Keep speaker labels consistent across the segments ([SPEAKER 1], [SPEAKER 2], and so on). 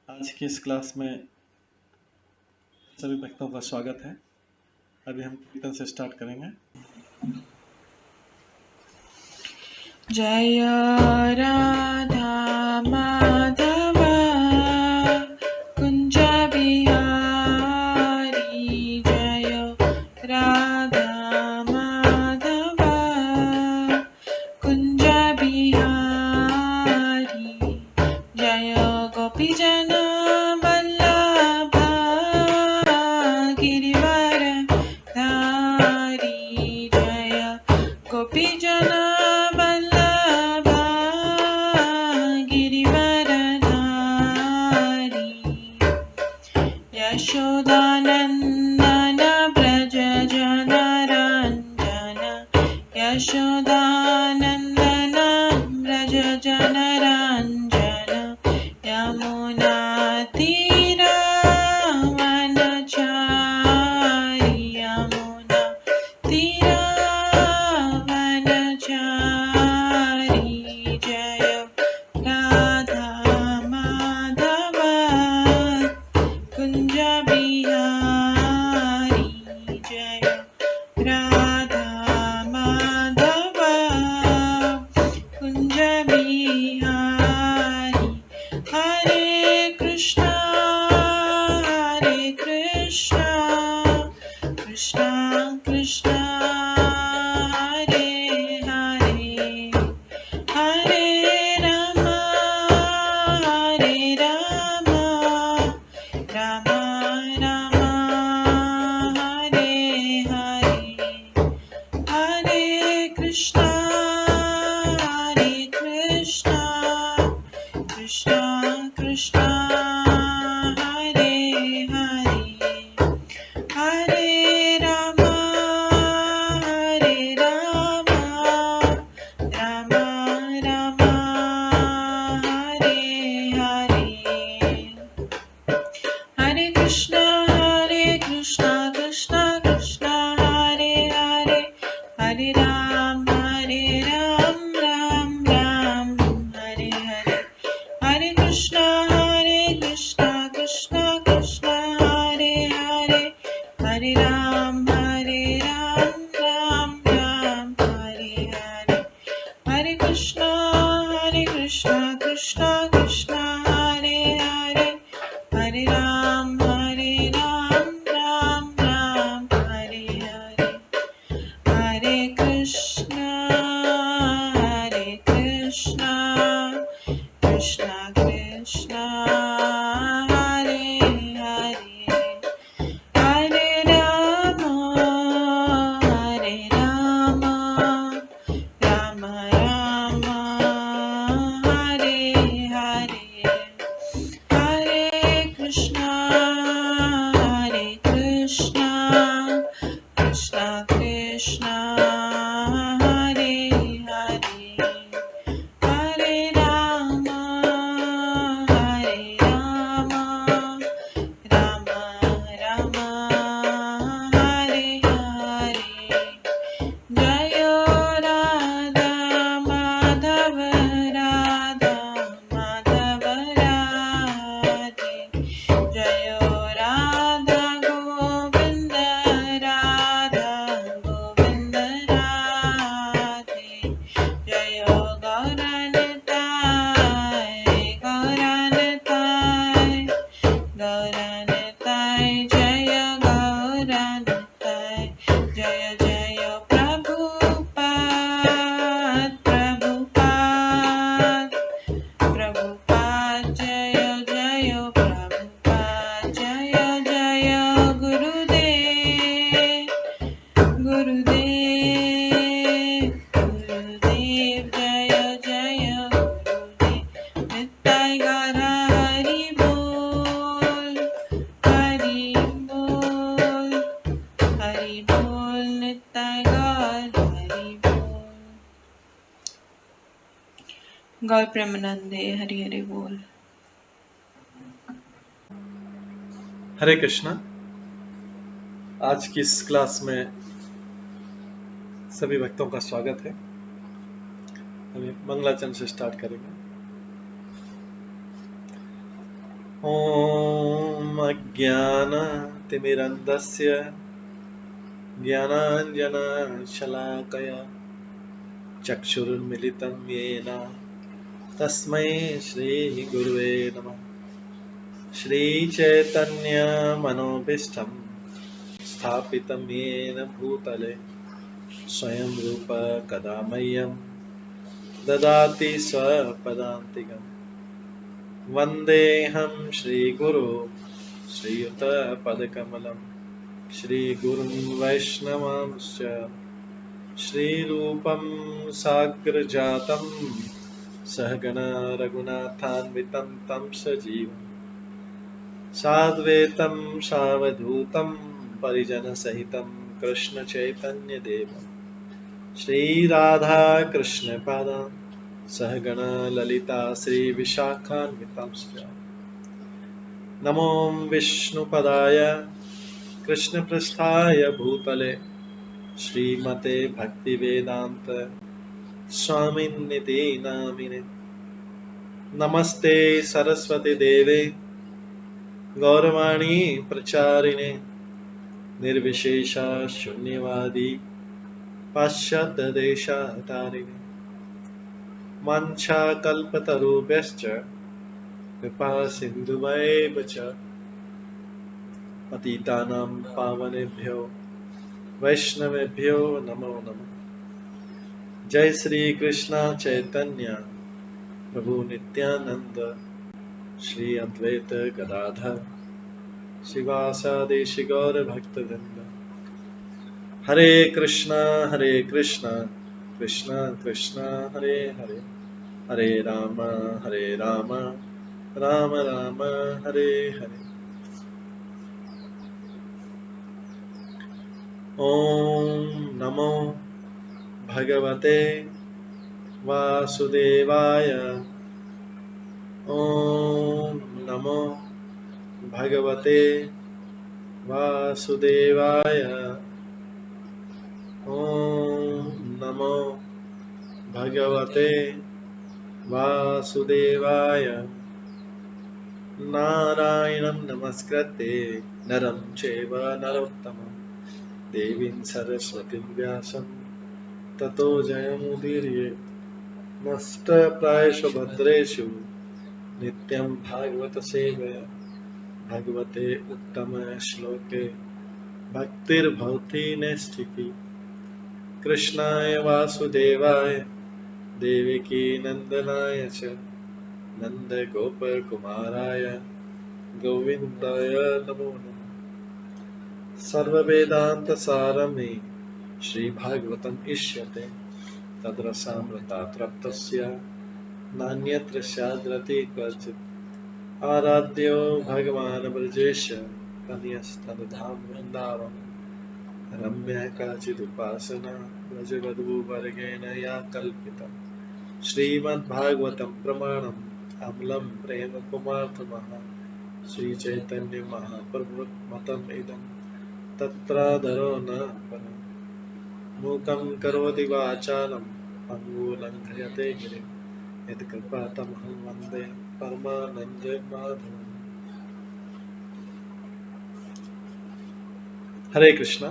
[SPEAKER 1] आज की इस क्लास में सभी भक्तों का स्वागत है। अभी हम कीर्तन से स्टार्ट करेंगे।
[SPEAKER 2] जय राधा माधव कुंज बिहारी जय राधा माधव कुंज बिहारी जय गोपीजन वल्लभ गिरिवर धारी जय गोपीजन वल्लभ गिरिवर धारी यशोदानन्दन व्रज जनरञ्जन यशोदानन्दन व्रज जनरञ्जन यमुनातीरवनचारि यमुनातीरवनचारि जय राधा माधव कुंज बिहारी जय राधा माधव कुंज बिहारी हरे कृष्णा कृष्णा कृष्णा हरे हरे हरे राम राम राम हरे हरे हरे कृष्णा कृष्णा कृष्णा हरे हरे हरे राम राम राम हरे हरे हरे कृष्णा कृष्णा कृष्णा हरे हरे हरे राम राम राम हरे हरे हरे कृष्णा कृष्णा कृष्णा हरे हरे हरे राम राम राम हरे हरे हरे कृष्णा कृष्णा कृष्णा हरे हरे हरे राम राम राम हरे हरे हरे कृष्णा कृष्णा कृष्णा हरे हरे हरे राम राम राम हरे हरे हरे कृष्णा कृष्णा कृष्णा हरे हरे हरे राम राम राम हरे हरे जय राधा माधव राधे जय राधा गोविंद राधे जय गौरनताय जय गौरनताय जय जय प्रभुपाद जय जय प्रभुपाद जय जय गुरुदेव जय जय गुरुदेव नित्य गौर हरि बोल नित्य गौर हरि बोल गौर प्रेमानंदे हरि हरि बोल।
[SPEAKER 1] हरे कृष्णा। आज की इस क्लास में सभी भक्तों का स्वागत है। अभी मंगलाचरण से स्टार्ट करेंगे। ॐ अज्ञानतिमिरन्धस्य ज्ञानाञ्जनशलाकया चक्षुरुन्मिलितं येन तस्मै श्रीगुरुवे नमः। श्रीचैतन्यमनोभीष्टं स्थापितं येन भूतले स्वयं रूप कदा मह्यं ददाति स्वपदान्तिकम्। वन्देऽहं श्रीगुरो श्रीयुतपदकमलं श्रीगुरुं वैष्णवांश्च श्रीरूपं साग्रजातं सहगण रघुनाथान्वितं तं सजीवं साद्वैतं सावधूतं परिजनसहितं कृष्णचैतन्यदेवं श्रीराधाकृष्णपादान् सहगण ललिता श्रीविशाखान्वितांश्च नमो विष्णुपदाय कृष्णपृष्ठाय भूतले श्रीमते भक्तिवेदान्त स्वामिन्निति नामिने। नमस्ते सरस्वती देवे गौरवाणी प्रचारिणे निर्विशेष शून्यवादी पाश्चात्य देशतारिणे। वाञ्छाकल्पतरुभ्यश्च कृपा सिन्धुभ्येव च पतितानां पावनेभ्यो वैष्णवेभ्यो नमो नमः। जय श्री कृष्ण चैतन्य प्रभु नित्यानंद श्री अद्वैत गदाधर शिवासादि गौर भक्तवृंद। हरे कृष्णा कृष्णा कृष्णा हरे हरे, हरे राम राम राम हरे हरे। ओम नमो भगवते वासुदेवाय। ओम नमो भगवते वासुदेवाय। ओम नमो भगवते वासुदेवाय। नारायणं नमस्कृत्य नरं चैव नरोत्तमं देवीं सरस्वतीं व्यासं ततो जयमुदीरये। नष्टप्रायेषु भद्रेषु नित्यं भागवत सेवया भगवते उत्तम श्लोके भक्तिर्भवति नैष्ठिकी। कृष्णाय वासुदेवाय देवकी नंदनाय च नन्दगोपकुमाराय गोविन्दाय नमो नमः। सर्ववेदान्तसारमे श्रीभागवतम् इष्यते तद्रसामृतात् नान्यत्र स्याद्रति क्वचित्। आराध्यो भगवान् ब्रजेश तनयस्तनधाम वृन्दावन रम्या काचिदुपासना व्रजवधूवर्गेण या कल्पिता। श्रीमद्भागवतं प्रमाणम् अमलं प्रेम कुमार्थमः श्रीचैतन्य महाप्रभुमतम् इदं तत्रादरो न परम्। मूकं करोति वाचालं पङ्गुलङ्घयते गिरिं यत्कृपातमहं वन्दे परमानन्दमाधवम्। हरे कृष्णा।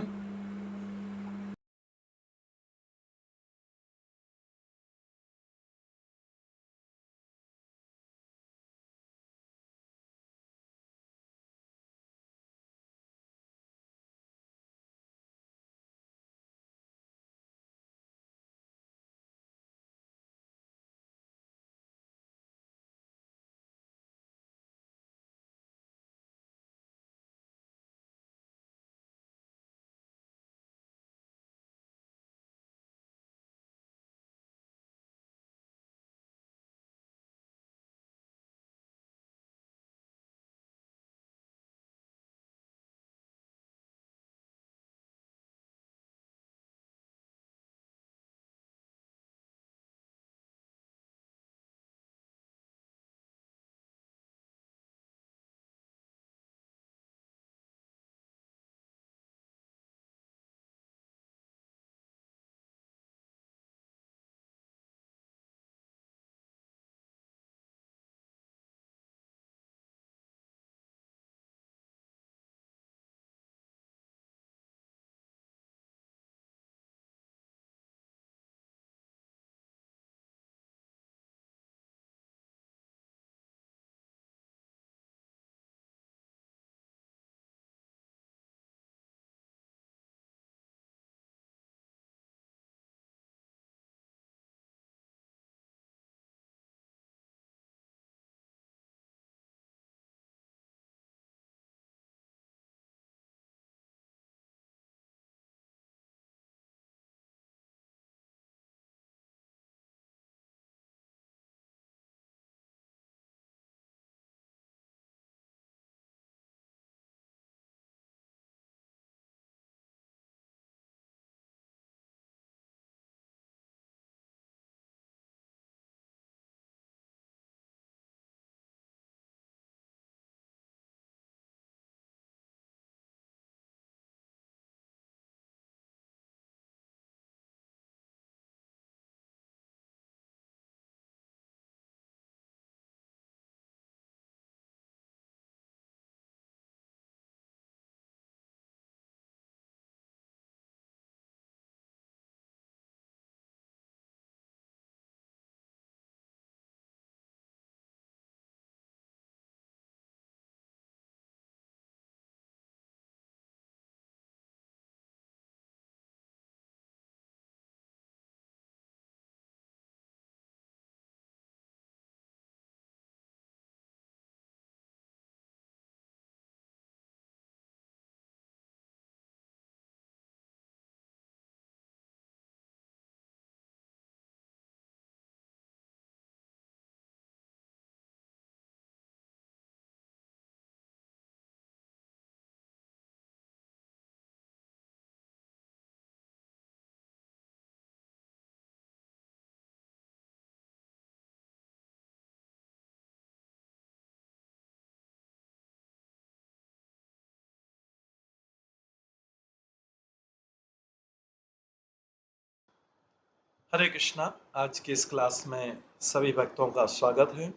[SPEAKER 1] हरे कृष्णा। आज की इस क्लास में सभी भक्तों का स्वागत है।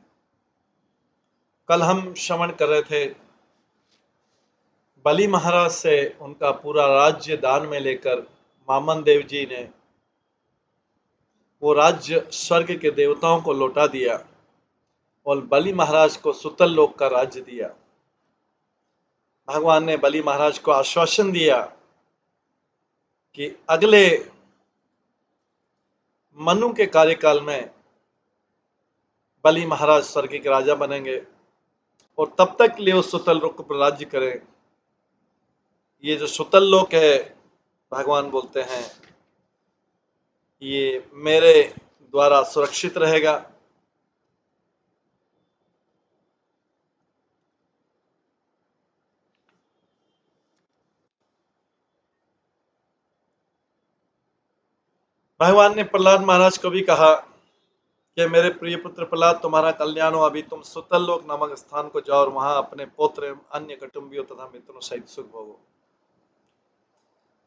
[SPEAKER 1] कल हम श्रवण कर रहे थे बलि महाराज से उनका पूरा राज्य दान में लेकर वामन देव जी ने वो राज्य स्वर्ग के देवताओं को लौटा दिया और बलि महाराज को सुतल लोक का राज्य दिया। भगवान ने बलि महाराज को आश्वासन दिया कि अगले मनु के कार्यकाल में बलि महाराज स्वर्ग के राजा बनेंगे और तब तक के लिए उस सुतल लोक पर राज्य करें। ये जो सुतल लोक है, भगवान बोलते हैं ये मेरे द्वारा सुरक्षित रहेगा। भगवान ने प्रहलाद महाराज को भी कहा कि मेरे प्रिय पुत्र प्रहलाद, तुम्हारा कल्याण हो। अभी तुम सुतल लोक नामक स्थान को जाओ और वहां अपने पुत्र एवं अन्य कुटुंबियों तथा मित्रों सहित सुख भोगो।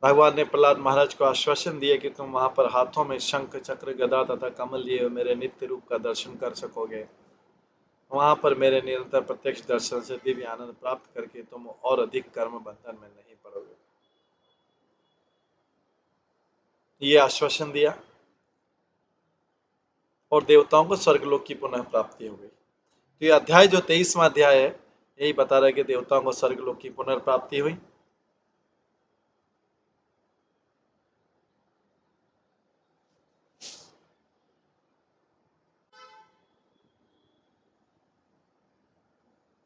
[SPEAKER 1] भगवान ने प्रहलाद महाराज को आश्वासन दिया कि तुम वहां पर हाथों में शंख चक्र गदा तथा कमल लिए मेरे नित्य रूप का दर्शन कर सकोगे। वहां पर मेरे निरंतर प्रत्यक्ष दर्शन से दिव्य आनंद प्राप्त करके तुम और अधिक कर्म बंधन में नहीं पड़ोगे। ये आश्वासन दिया और देवताओं को स्वर्गलोक की पुनः प्राप्ति हो गई। तो ये अध्याय जो 23वां अध्याय है, यही बता रहा है कि देवताओं को स्वर्गलोक की पुनर्प्राप्ति हुई।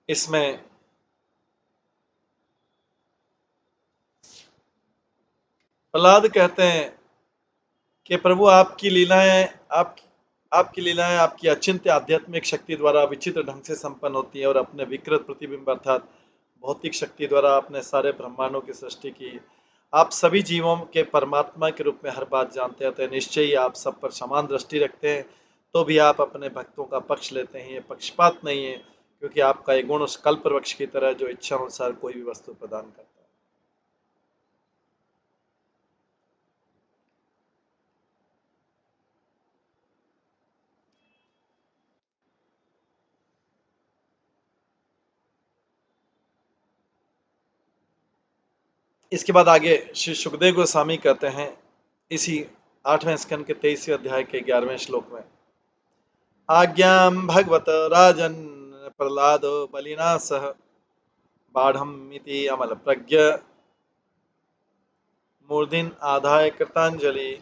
[SPEAKER 1] इसमें प्रहलाद कहते हैं कि प्रभु आपकी लीलाएं आपकी अचिंत्य आध्यात्मिक शक्ति द्वारा विचित्र ढंग से संपन्न होती है और अपने विकृत प्रतिबिंब अर्थात भौतिक शक्ति द्वारा आपने सारे ब्रह्मांडों की सृष्टि की। आप सभी जीवों के परमात्मा के रूप में हर बात जानते हैं, तो निश्चय ही आप सब पर समान दृष्टि रखते हैं। तो भी आप अपने भक्तों का पक्ष लेते हैं। ये पक्षपात नहीं है, क्योंकि आपका ये गुण उस कल्प वृक्ष की तरह जो इच्छा अनुसार कोई भी वस्तु प्रदान करता है। इसके बाद आगे श्री सुखदेव गोस्वामी कहते हैं इसी 8वें स्कंद के 23वें अध्याय के 11वें श्लोक में, आज्ञां भगवत राजन प्रहलादो बलिना सह बाढ़मिति अमल प्रज्ञ मूर्धिन आधाय कृतांजलि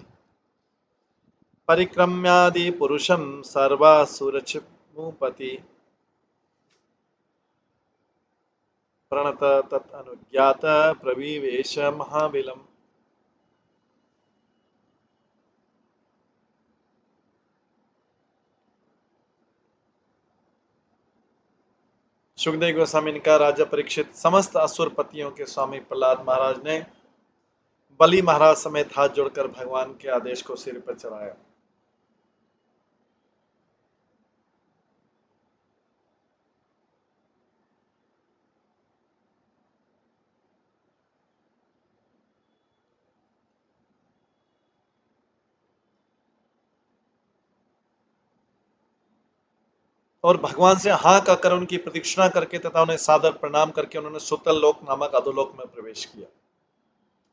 [SPEAKER 1] परिक्रम्यादि पुरुषम सर्वासुरचिमुपति प्रणत तत् अनुज्ञात प्रविवेश महाबिलम। सुखदेव गोस्वामी ने कहा, राजा परीक्षित, समस्त असुर पतियों के स्वामी प्रहलाद महाराज ने बलि महाराज समेत हाथ जोड़कर भगवान के आदेश को सिर पर चढ़ाया। और भगवान से हाँ कहकर उनकी प्रतीक्षणा करके तथा उन्हें सादर प्रणाम करके उन्होंने सुतल लोक नामक अधोलोक में प्रवेश किया।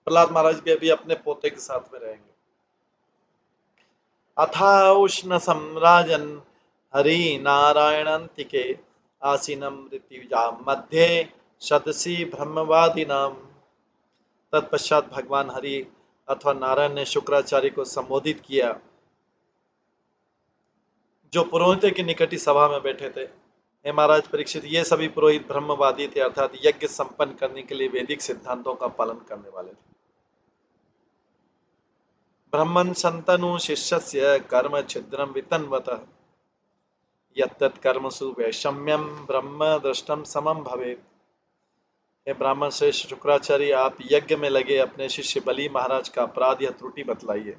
[SPEAKER 1] प्रहलाद महाराज भी अभी अपने पोते के साथ में रहेंगे। अथा उष्ण सम्राजन हरि नारायणंतिके आसीनम ऋत्विजा मध्य सदसी ब्रह्मवादी नाम। तत्पश्चात भगवान हरि अथवा नारायण ने शुक्राचार्य को संबोधित किया, जो पुरोहितों के निकट ही सभा में बैठे थे। हे महाराज परीक्षित, ये सभी पुरोहित ब्रह्मवादी थे, अर्थात यज्ञ संपन्न करने के लिए वैदिक सिद्धांतों का पालन करने वाले थे। ब्रह्मन् शन्तनु शिष्यस्य कर्म छिद्रं वितन्वतः यत्तत् कर्मसु वैषम्यं ब्रह्म दृष्टम समम भवेत्। हे ब्राह्मण श्रेष्ठ शुक्राचार्य, आप यज्ञ में लगे अपने शिष्य बलि महाराज का अपराध या त्रुटि बतलाइए।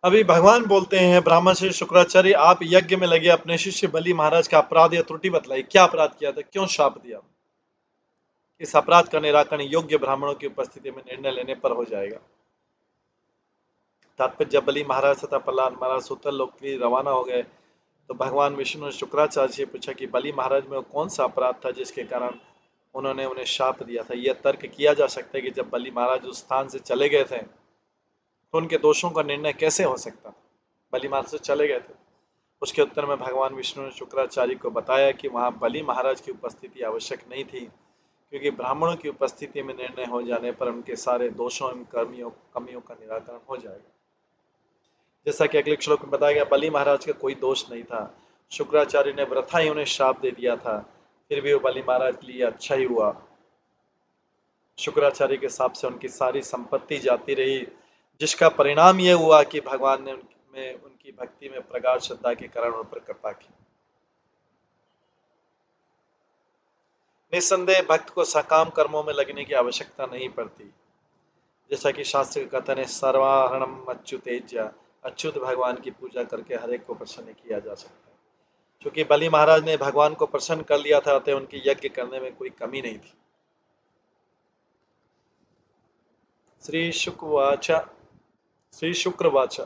[SPEAKER 1] अभी भगवान बोलते हैं ब्राह्मण श्री शुक्राचार्य, आप यज्ञ में लगे अपने शिष्य बलि महाराज का अपराध या त्रुटि बतलाई, क्या अपराध किया था, क्यों शाप दिया। इस अपराध का निराकरण योग्य ब्राह्मणों की उपस्थिति में निर्णय लेने पर हो जाएगा। तात्पर्य, जब बलि महाराज तथा प्रहलाद महाराज सुतल लोक के लिए रवाना हो गए तो भगवान विष्णु ने शुक्राचार्य से पूछा कि बलि महाराज में वो कौन सा अपराध था जिसके कारण उन्होंने उन्हें शाप दिया था। यह तर्क किया जा सकता है कि जब बलि महाराज उस स्थान से चले गए थे तो उनके दोषों का निर्णय कैसे हो सकता था, बलि महाराज से चले गए थे। उसके उत्तर में भगवान विष्णु ने शुक्राचार्य को बताया कि वहां बलि महाराज की उपस्थिति आवश्यक नहीं थी, क्योंकि ब्राह्मणों की उपस्थिति में निर्णय हो जाने पर उनके सारे दोषों एवं कमियों का निराकरण हो जाएगा। जैसा कि अगले श्लोक में बताया गया, बलि महाराज का कोई दोष नहीं था, शुक्राचार्य ने वृथा ही उन्हें श्राप दे दिया था, फिर भी वो बलि महाराज के लिए अच्छा ही हुआ। शुक्राचार्य के हिसाब से उनकी सारी संपत्ति जाती रही, जिसका परिणाम यह हुआ कि भगवान ने उनकी भक्ति में प्रगाढ़ श्रद्धा के कारण उन पर कृपा की। निस्संदेह भक्त को सकाम कर्मों में लगने की आवश्यकता नहीं पड़ती, जैसा कि शास्त्र का कथन है, सर्वाहरणम अच्युतेज्य, अच्युत भगवान की पूजा करके हर एक को प्रसन्न किया जा सकता है। क्योंकि बलि महाराज ने भगवान को प्रसन्न कर लिया था, अतः उनके यज्ञ करने में कोई कमी नहीं थी। श्री शुकवाच श्री शुक्रवाच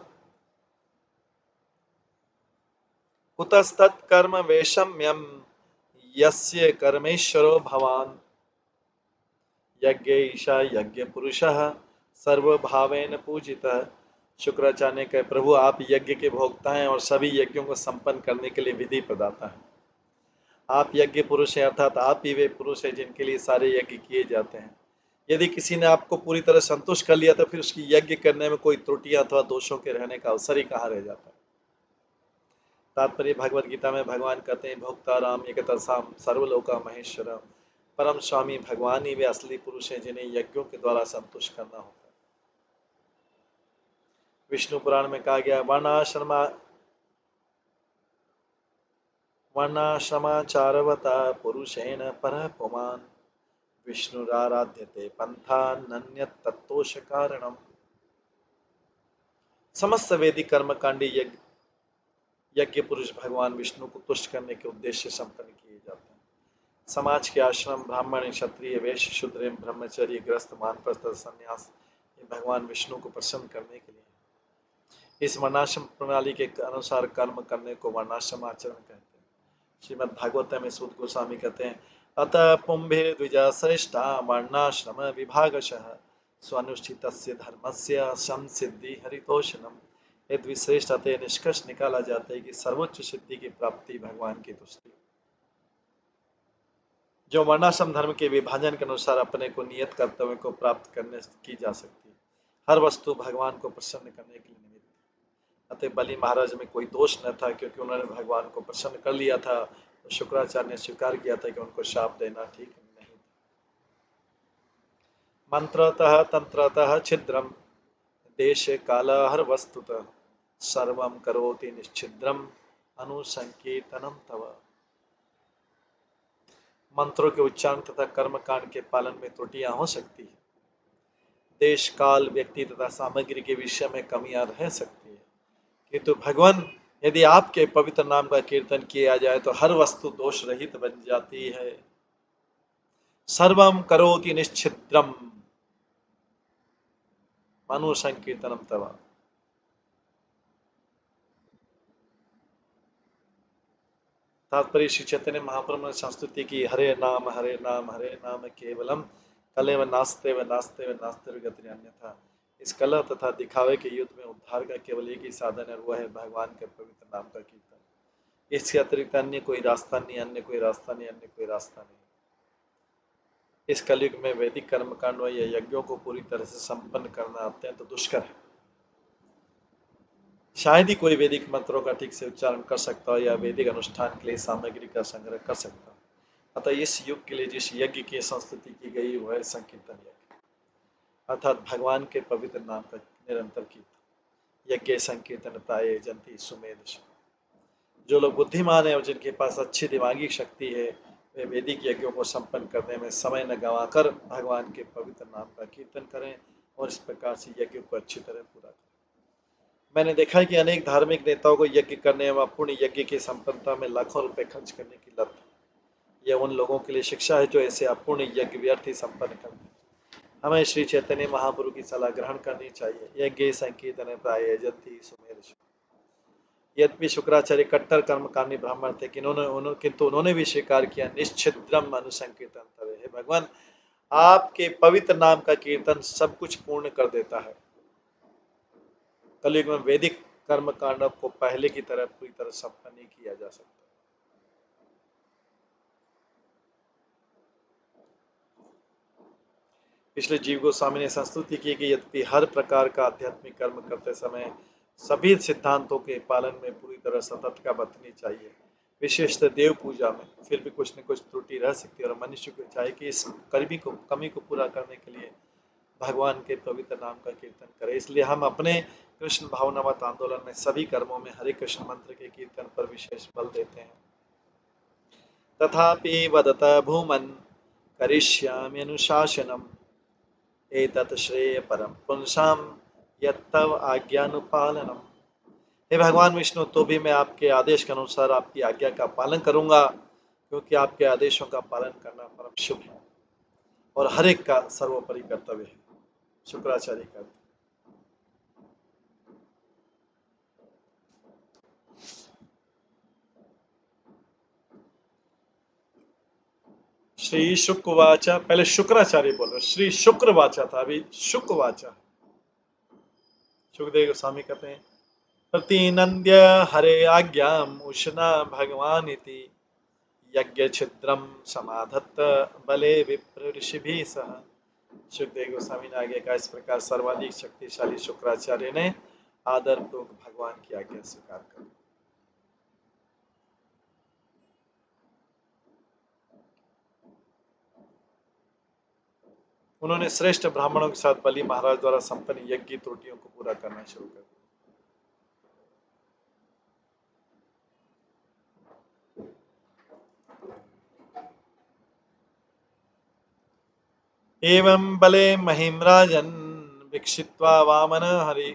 [SPEAKER 1] कुतस्तत्कर्म वैषम्यम यस्य कर्मेश्वरो भवान यज्ञ यज्ञ पुरुषः सर्वभावेन पूजितः। शुक्राचार्य ने कहा, प्रभु आप यज्ञ के भोक्ता हैं और सभी यज्ञों को संपन्न करने के लिए विधि प्रदाता हैं। आप यज्ञ पुरुष हैं, अर्थात आप ही वे पुरुष हैं जिनके लिए सारे यज्ञ किए जाते हैं। यदि किसी ने आपको पूरी तरह संतुष्ट कर लिया तो फिर उसकी यज्ञ करने में कोई त्रुटियां अथवा दोषों के रहने का अवसर ही कहाँ रह जाता है। तात्पर्य, भगवत गीता में भगवान कहते हैं, भोक्ता राम एकतरसाम सर्वलोका महेश्वरम, परम स्वामी भगवान ही वे असली पुरुष हैं जिन्हें यज्ञों के द्वारा संतुष्ट करना होता है। विष्णु पुराण में कहा गया, वर्णाश्रमाचारवता पुरुषेण परः पुमान् विष्णुराराध्यते पंथा नन्यत् तत्तोष कारणम। समस्त वैदिक कर्मकांडी यज्ञ पुरुष भगवान विष्णु को तुष्ट करने के उद्देश्य से संपन्न किए जाते हैं। समाज के आश्रम ब्राह्मण क्षत्रिय वैश्य शूद्र ब्रह्मचर्य ग्रस्त वानप्रस्थ सन्यास ये भगवान विष्णु को प्रसन्न करने के लिए, इस वर्णाश्रम प्रणाली के अनुसार कर्म करने को वर्णाश्रम आचरण कहते हैं। श्रीमद् भागवत में सूत गोस्वामी कहते हैं, अतः पुंभे द्विजा श्रेष्ठा वर्णाश्रम विभागशः स्वानुष्ठितस्य धर्मस्य संसिद्धि हरितोषणम। ये द्विश्रेष्ठ अतः निष्कर्ष निकाला जाता है कि सर्वोच्च सिद्धि की प्राप्ति भगवान की तुष्टि। जो वर्णाश्रम धर्म के विभाजन के अनुसार अपने को नियत कर्तव्य को प्राप्त करने की जा सकती है। हर वस्तु भगवान को प्रसन्न करने के लिए निमित्त। अतः बलि महाराज में कोई दोष न था, क्योंकि उन्होंने भगवान को प्रसन्न कर लिया था। तो शुक्राचार्य ने स्वीकार किया था कि उनको शाप देना ठीक नहीं। मंत्रतः तंत्रतः छिद्रम देश काल हर वस्तुतः सर्वम करोति निश्चिद्रम अनुसंकीर्तनम तव। मंत्रों के उच्चारण तथा कर्मकांड के पालन में त्रुटियां हो सकती है। देश काल व्यक्ति तथा सामग्री के विषय में कमियां रह सकती है, किंतु भगवान यदि आपके पवित्र नाम का कीर्तन किया जाए तो हर वस्तु दोष रहित बन जाती है। सर्वम करोति निश्चिद्रम अनुसंकीर्तनम तव। तात्पर्य, श्री चैतन्य महाप्रभु ने संस्तुति की, हरे नाम केवलम कलेव नास्ते गति अन्यथा। इस कला तथा दिखावे के युद्ध में उद्धार का केवल एक ही साधन है, वह है भगवान के पवित्र नाम का कीर्तन। इसके अतिरिक्त अन्य कोई रास्ता नहीं, अन्य कोई रास्ता नहीं। इस कलयुग में वैदिक कर्मकांड या यज्ञों को पूरी तरह से संपन्न करना अत्यंत दुष्कर है। शायद ही कोई वैदिक मंत्रों का ठीक से उच्चारण कर सकता हो या वैदिक अनुष्ठान के लिए सामग्री का संग्रह कर सकता हो। अतः इस युग के लिए जिस यज्ञ की संस्तुति की गई वह संकीर्तन यज्ञ, अर्थात भगवान के पवित्र नाम का निरंतर कीर्तन। यज्ञ संकीर्तन प्राय जंती सुमेध। जो लोग बुद्धिमान है और जिनके पास अच्छी दिमागी शक्ति है, वे वैदिक यज्ञों को संपन्न करने में समय न गंवाकर भगवान के पवित्र नाम का कीर्तन करें और इस प्रकार से यज्ञ को अच्छी तरह पूरा करें। मैंने देखा है कि अनेक धार्मिक नेताओं को यज्ञ करने एवं अपूर्ण यज्ञ की संपन्नता में लाखों रुपए खर्च करने की लत। यह उन लोगों के लिए शिक्षा है जो ऐसे अपूर्ण यज्ञ व्यर्थ ही संपन्न करते हैं। हमें श्री चैतन्य महाप्रभु की सलाह ग्रहण करनी चाहिए। यज्ञ संकीर्तन प्राय यजति सुमेर। यद्यपि शुक्राचार्य कट्टर कर्मकांडी ब्राह्मण थे किंतु उन्होंने भी स्वीकार किया निश्चिद्रम अनुसंकीर्तन तवे। हे भगवान, आपके पवित्र नाम का कीर्तन सब कुछ पूर्ण कर देता है। कलयुग में वैदिक कर्म कांडों को पहले की तरह पूरी तरह संपन्न नहीं किया जा सकता। इसलिए जीव गोस्वामी ने संस्तुति की कि यद्यपि हर प्रकार का आध्यात्मिक कर्म करते समय सभी सिद्धांतों के पालन में पूरी तरह सतर्कता बरतनी चाहिए, विशेषतः देव पूजा में फिर भी कुछ न कुछ त्रुटि रह सकती है और मनुष्य को चाहिए कि इस कमी को पूरा करने के लिए भगवान के पवित्र नाम का कीर्तन करें। इसलिए हम अपने कृष्ण भावनामत आंदोलन में सभी कर्मों में हरे कृष्ण मंत्र के कीर्तन पर विशेष बल देते हैं। तथापि वदत भूमन् करिष्यामि अनुशासनम् एतत् श्रेय परम पुंसाम यत्तव आज्ञानुपालनम। हे भगवान विष्णु, तो भी मैं आपके आदेश के अनुसार आपकी आज्ञा का पालन करूंगा, क्योंकि आपके आदेशों का पालन करना परम शुभ है और हर एक का सर्वोपरि कर्तव्य है। शुक्राचार्य का श्री शुक्रवाचा, पहले शुक्राचार्य बोल रहे, श्री शुक्रवाचा था, अभी शुक्रवाचा। सुखदेव गोस्वामी कहते हैं प्रतिनंद्य हरे आज्ञाम उष्णा भगवान इति यज्ञ छिद्रम समाधत्त बले विप्र ऋषिभिः सह। सुखदेव गोस्वामी ने आगे का इस प्रकार सर्वाधिक शक्तिशाली शुक्राचार्य ने आदर पूर्वक भगवान की आज्ञा स्वीकार कर। उन्होंने श्रेष्ठ ब्राह्मणों के साथ बलि महाराज द्वारा संपन्न यज्ञ की त्रुटियों को पूरा करना शुरू कर दिया। एवं बले महिमराजन् वीक्षित्वा वामन हरि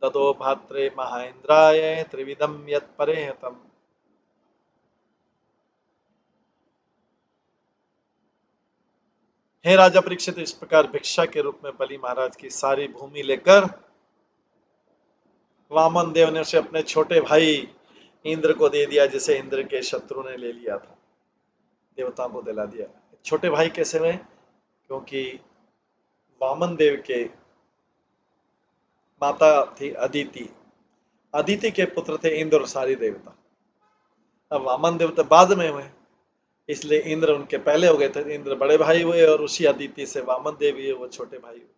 [SPEAKER 1] ददो भात्रे महेन्द्राय त्रिविधम यत्परेहतम। हे राजा परीक्षित, इस प्रकार भिक्षा के रूप में बलि महाराज की सारी भूमि लेकर वामन देव ने उसे अपने छोटे भाई इंद्र को दे दिया, जिसे इंद्र के शत्रु ने ले लिया था, देवताओं को दिला दिया। छोटे भाई कैसे हुए? क्योंकि वामन देव के माता थी अदिति, अदिति के पुत्र थे इंद्र और सारी देवता। अब वामन देव तो बाद में हुए, इसलिए इंद्र उनके पहले हो गए थे। इंद्र बड़े भाई हुए और उसी अदिति से वामन देव हुए, वो छोटे भाई हुए।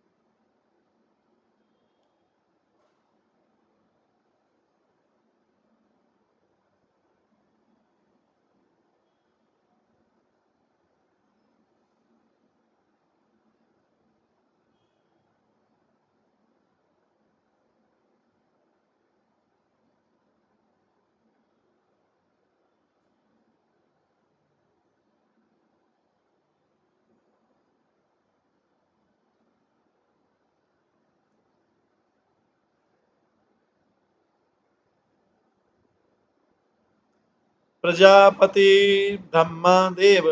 [SPEAKER 1] प्रजापति ब्रह्मा देव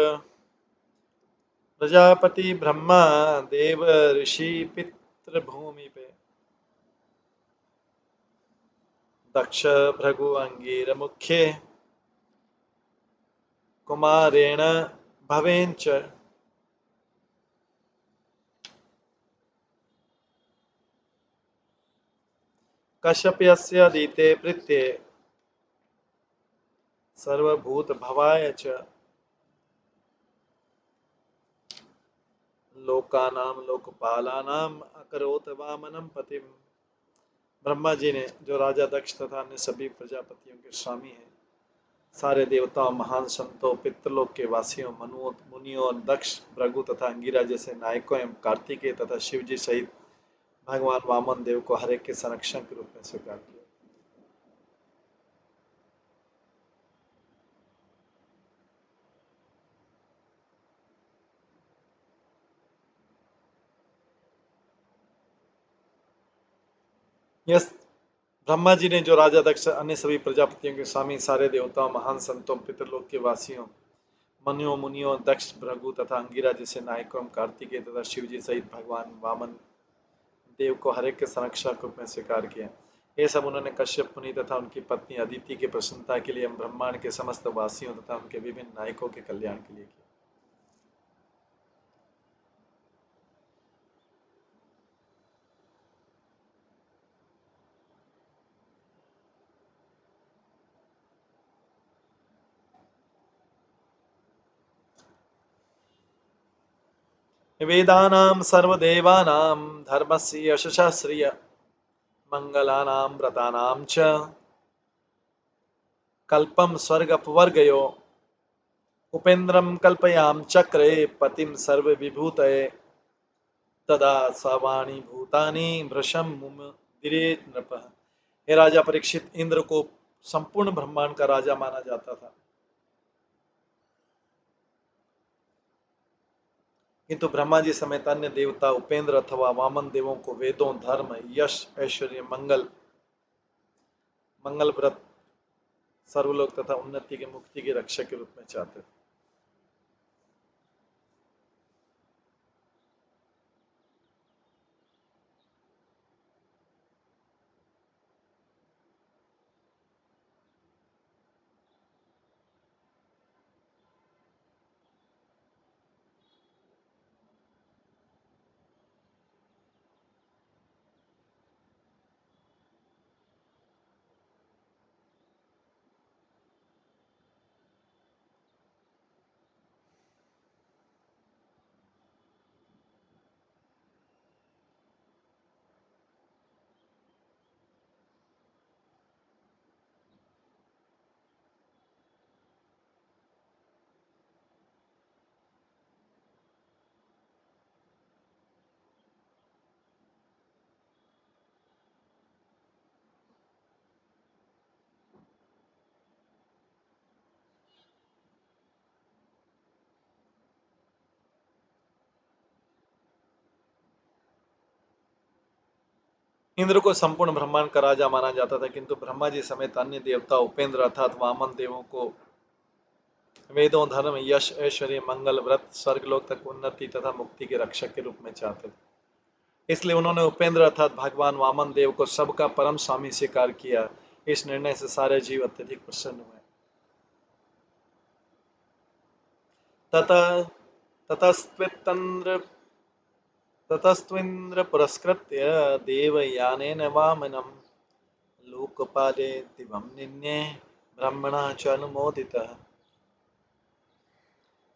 [SPEAKER 1] प्रजापति ब्रह्मा देव ऋषि पितृ भूमि पे दक्ष भृगु अंगीर मुख्य कुमारेण भवेंच। कश्यपस्य दीते प्रीत्ये सर्वभूत भवाय च लोकानाम लोकपालानाम अकरोत वामनम पतिम। ब्रह्मा जी ने, जो राजा दक्ष तथा अन्य सभी प्रजापतियों के स्वामी हैं, सारे देवताओं, महान संतों, पितृलोक के वासियों, मनुओं, मुनियों, दक्ष, भृगु तथा अंगिरा जैसे नायकों एवं कार्तिकेय तथा शिव जी सहित भगवान वामन देव को हर एक के संरक्षण के रूप में स्वीकार किया। यस ब्रह्मा जी ने जो राजा दक्ष अन्य सभी प्रजापतियों के स्वामी सारे देवताओं महान संतों पितरलोक के वासियों मनुओं मुनियों दक्ष भृगु तथा अंगिरा जैसे नायकों कार्तिकेय तथा शिव जी सहित भगवान वामन देव को हर एक के संरक्षक रूप में स्वीकार किया। ये सब उन्होंने कश्यप मुनि तथा उनकी पत्नी अदिति की प्रसन्नता के लिए ब्रह्मांड के समस्त वासियों तथा उनके विभिन्न नायकों के कल्याण के लिए किया। वेदानां सर्वदेवानां धर्मस्य यशसः श्रिय मंगलानां व्रतानां च कल्पं स्वर्गपवर्गयो उपेन्द्रं कल्पयाम चक्रे पतिं सर्वविभूतये तदा सवाणी भूतानि भृशं मुदिरे नृपः। हे राजा परीक्षित, इंद्र को संपूर्ण ब्रह्मांड का राजा माना जाता था, किंतु ब्रह्मा जी समेत अन्य देवता उपेंद्र अथवा वामन देवों को वेदों धर्म यश ऐश्वर्य मंगल व्रत सर्वलोक तथा उन्नति के मुक्ति के रक्षक के रूप में चाहते थे। इंद्र को संपूर्ण ब्रह्मांड का राजा माना जाता था, किंतु ब्रह्मा जी समेत अन्य देवता उपेंद्र अर्थात वामन देवों को वेदों धर्म यश ऐश्वर्य मंगल व्रत स्वर्गलोक तक उन्नति तथा मुक्ति के रक्षक के रूप में चाहते थे। इसलिए उन्होंने उपेंद्र अर्थात भगवान वामन देव को सबका परम स्वामी स्वीकार किया। इस निर्णय से सारे जीव अत्यधिक प्रसन्न हुए। ततः ततस्त्विन्द्र ततस्त्विन्द्र पुरस्कृत्य देवयानेन वामनं लोकपाले दिवं निन्ये ब्रह्मणा च अनुमोदितः।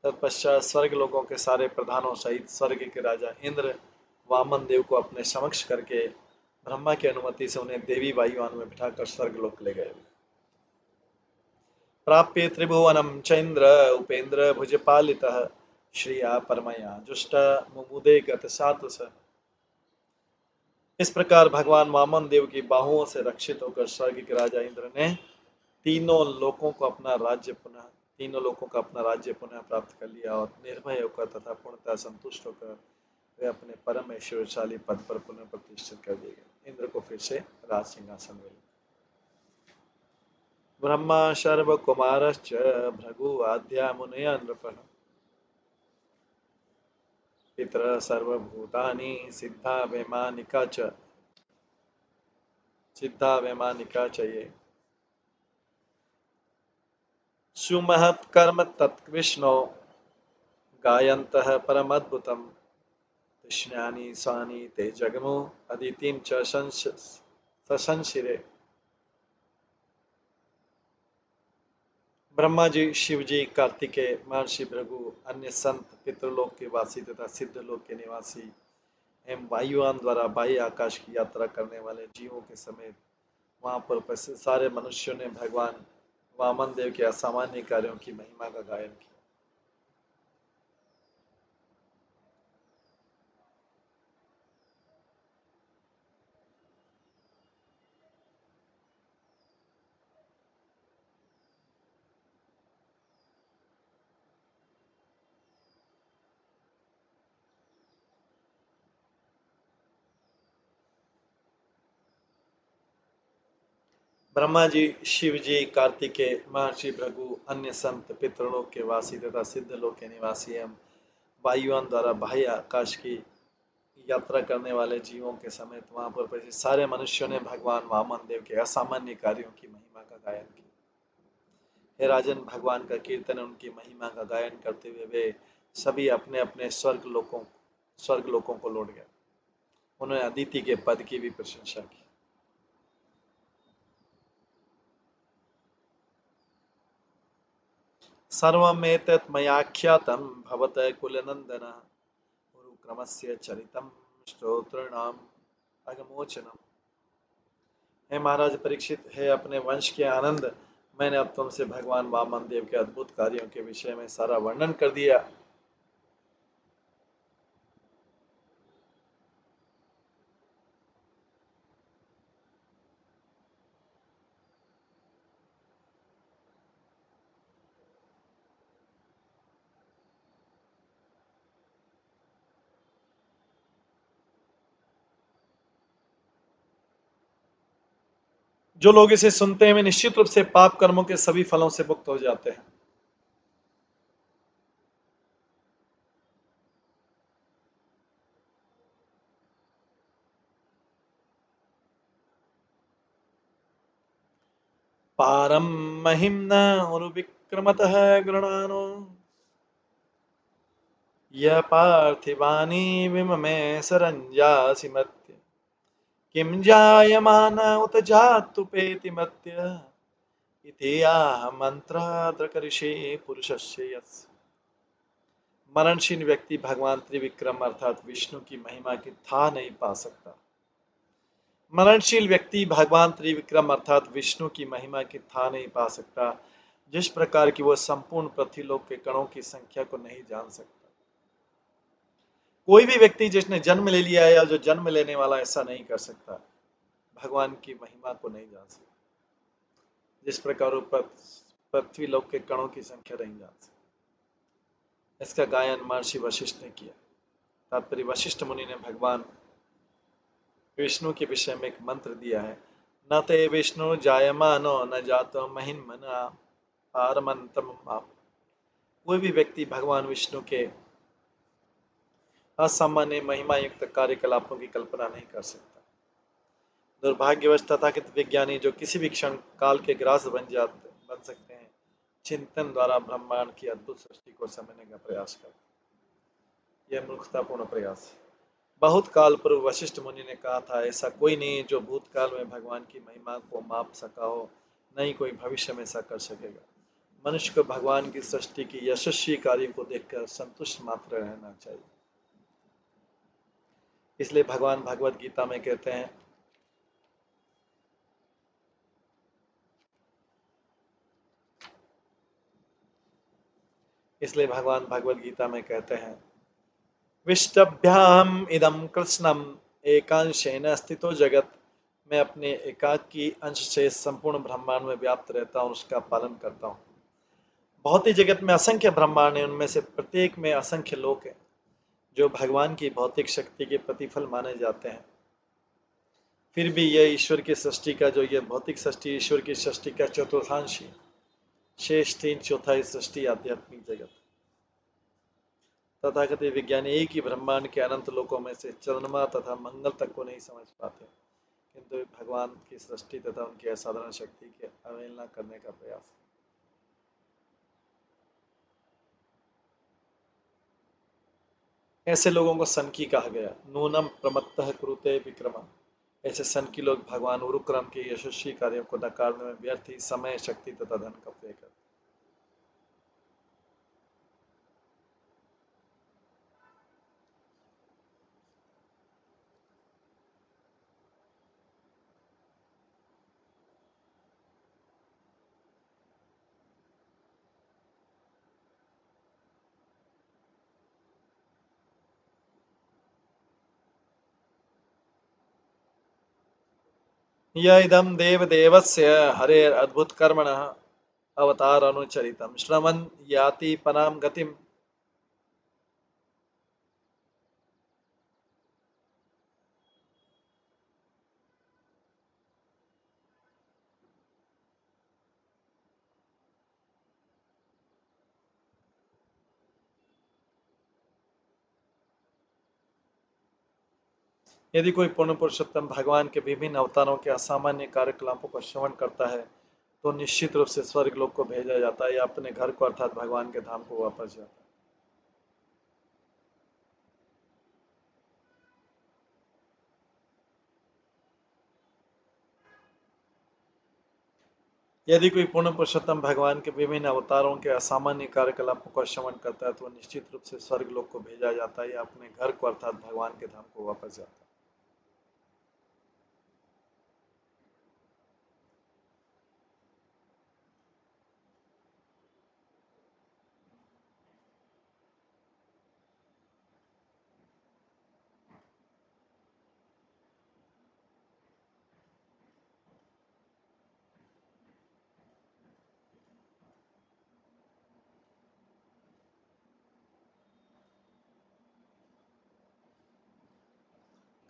[SPEAKER 1] तत्पश्चात स्वर्ग लोगों के सारे प्रधानों सहित स्वर्ग के राजा इंद्र वामन देव को अपने समक्ष करके ब्रह्मा की अनुमति से उन्हें देवी वायुयान में बिठाकर स्वर्ग लोक ले गए। प्राप्य त्रिभुवनम चैन्द्र उपेन्द्र भुजपालितः श्रिया परमया जुष्ट मुमुदे गत सातुस। इस प्रकार भगवान वामन देव की बाहुओं से रक्षित होकर स्वर्ग के राजा इंद्र ने तीनों लोकों का अपना राज्य पुनः प्राप्त कर लिया और निर्भय होकर तथा पूर्णतः संतुष्ट होकर वे अपने परम ऐश्वर्यशाली पद पर पुनः प्रतिष्ठित कर दिए गए। इंद्र को फिर से राज सिंहासन मिला। ब्रह्मा शर्व कुमारश्च भृगु आद्या मुनय नृपः पितरः सर्वभूतानि सिद्धा वैमानिका च ये सुमहत्कर्म तत्विष्णो गायन्तः परमद्भुतम् कृष्णानि सानि ते जगमो अदितिं च सशंसिरे। ब्रह्मा जी शिव जी कार्तिकेय महर्षि भृगु अन्य संत पितृलोक के वासी तथा सिद्धलोक के निवासी एवं वायुयान द्वारा बाह्य आकाश की यात्रा करने वाले जीवों के समेत वहां पर उपस्थित सारे मनुष्यों ने भगवान वामन देव के असामान्य कार्यों की महिमा का गायन किया। ब्रह्मा जी, शिव जी, कार्तिकेय, महर्षि भृगु, अन्य संत, पितृलोक के वासी तथा सिद्ध लोक के निवासी एवं वायुयान द्वारा बाह्य आकाश की यात्रा करने वाले जीवों के समेत वहां पर उपस्थित सारे मनुष्यों ने भगवान वामन देव के असामान्य कार्यों की महिमा का गायन किया। हे राजन, भगवान का कीर्तन, उनकी महिमा का गायन करते हुए वे सभी अपने अपने स्वर्ग लोकों को लौट गए। उन्होंने अदिति के पद की भी प्रशंसा की। सर्वमेतत् मयाख्यातं भवतः कुलनंदन गुरुक्रमस्य चरितं श्रोतॄणाम् अगमोचनम्। हे महाराज परीक्षित, है अपने वंश के आनंद, मैंने अब तुमसे भगवान वामन देव के अद्भुत कार्यों के विषय में सारा वर्णन कर दिया। जो लोग इसे सुनते हैं वे निश्चित रूप से पाप कर्मों के सभी फलों से मुक्त हो जाते हैं। पारम महिम्ना उरुविक्रमतः गृणानो यः पार्थिवानि विममे सरञ्जासि मत्य किं जायमान उत जातुपेति मत्य इति आह मंत्राद्रकऋषि पुरुषस्य यस्य। मरणशील व्यक्ति भगवान त्रिविक्रम अर्थात विष्णु की महिमा की था नहीं पा सकता। मरणशील व्यक्ति भगवान त्रिविक्रम अर्थात विष्णु की महिमा की था नहीं पा सकता, जिस प्रकार की वह संपूर्ण पृथ्वीलोक के कणों की संख्या को नहीं जान सकता। कोई भी व्यक्ति जिसने जन्म ले लिया है या जो जन्म लेने वाला ऐसा नहीं कर सकता, भगवान की महिमा को नहीं जान सकता, जिस प्रकार वो पृथ्वी लोक के कणों की संख्या नहीं जान सकता। इसका गायन महर्षि वशिष्ठ ने किया। तात्पर्य, वशिष्ठ मुनि ने भगवान विष्णु के विषय में एक मंत्र दिया है। न ते विष्णु जायमानो न जातो महिन्मना पारमंतम आप। कोई भी व्यक्ति भगवान विष्णु के असामान्य महिमा युक्त कार्यकलापों की कल्पना नहीं कर सकता। दुर्भाग्यवश तथाकथित विज्ञानी जो किसी भी क्षण काल के ग्रास बन सकते हैं, चिंतन द्वारा ब्रह्मांड की अद्भुत सृष्टि को समझने का प्रयास करते। यह मूर्खतापूर्ण प्रयास है। बहुत काल पूर्व वशिष्ठ मुनि ने कहा था, ऐसा कोई नहीं जो भूतकाल में भगवान की महिमा को माप सका हो, नहीं कोई भविष्य में ऐसा कर सकेगा। मनुष्य को भगवान की सृष्टि की यशस्वी कार्य को देखकर संतुष्ट मात्र रहना चाहिए। इसलिए भगवान भगवत गीता में कहते हैं, विष्टभ्याम इदम कृष्णम एकांशेन स्थितो जगत। मैं अपने एकाकी अंश से संपूर्ण ब्रह्मांड में व्याप्त रहता हूँ, उसका पालन करता हूँ। भौतिक जगत में असंख्य ब्रह्मांड हैं, उनमें से प्रत्येक में असंख्य लोक हैं जो भगवान की भौतिक शक्ति के प्रतिफल माने जाते हैं। फिर भी यह ईश्वर की सृष्टि का जो यह भौतिक सृष्टि ईश्वर की सृष्टि का चतुर्थांश ही, शेष 3/4 सृष्टि आध्यात्मिक जगत। तथाकथित विज्ञानी एक ही ब्रह्मांड के अनंत लोकों में से चंद्रमा तथा मंगल तक को नहीं समझ पाते, किंतु भगवान की सृष्टि तथा उनकी असाधारण शक्ति की अवहेलना करने का प्रयास। ऐसे लोगों को सनकी कहा गया। नूनम प्रमत्तः कुरुते विक्रम। ऐसे सनकी लोग भगवान उरुक्रम के यशस्वी कार्यों को नकारने में व्यर्थ ही समय, शक्ति तथा धन का व्यय करते। य इदं देवदेवस्य हरेरद्भुतकर्मणः अवतारानुचरितं श्रवन् याति परां गतिम्। यदि कोई पूर्ण पुरुषोत्तम भगवान के विभिन्न अवतारों के असामान्य कार्यकलापों का श्रवण करता है तो निश्चित रूप से स्वर्ग लोक को भेजा जाता है या अपने घर को अर्थात भगवान के धाम को वापस जाता है। यदि कोई पूर्ण पुरुषोत्तम भगवान के विभिन्न अवतारों के असामान्य कार्यकलापों का श्रवण करता है तो निश्चित रूप से स्वर्ग लोक को भेजा जाता है या अपने घर को अर्थात भगवान के धाम को वापस जाता है।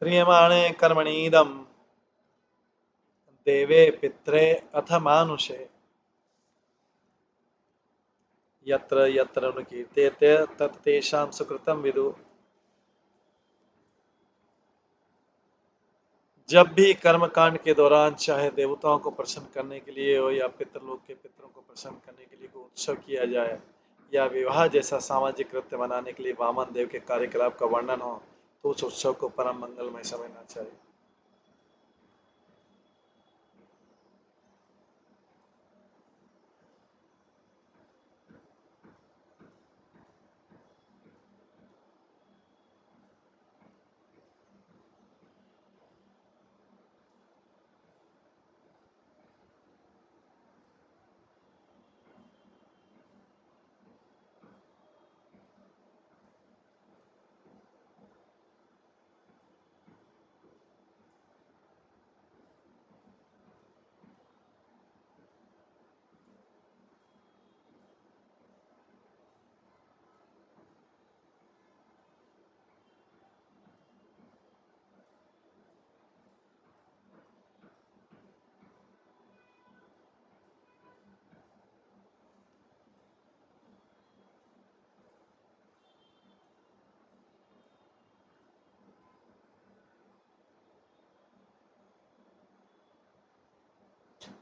[SPEAKER 1] क्रियमाणे कर्मणीदम देवे पित्रे अथ मानुषे यत्र यत्र अनुकीर्त्यते तत् तेषां सुकृतं विदु। जब भी कर्म कांड के दौरान चाहे देवताओं को प्रसन्न करने के लिए हो या पितृलोक के पितरों को प्रसन्न करने के लिए कोई उत्सव किया जाए या विवाह जैसा सामाजिक कृत्य मनाने के लिए वामन देव के कार्यकलाप का वर्णन हो तो उस उत्सव को परम मंगलमय समझना चाहिए।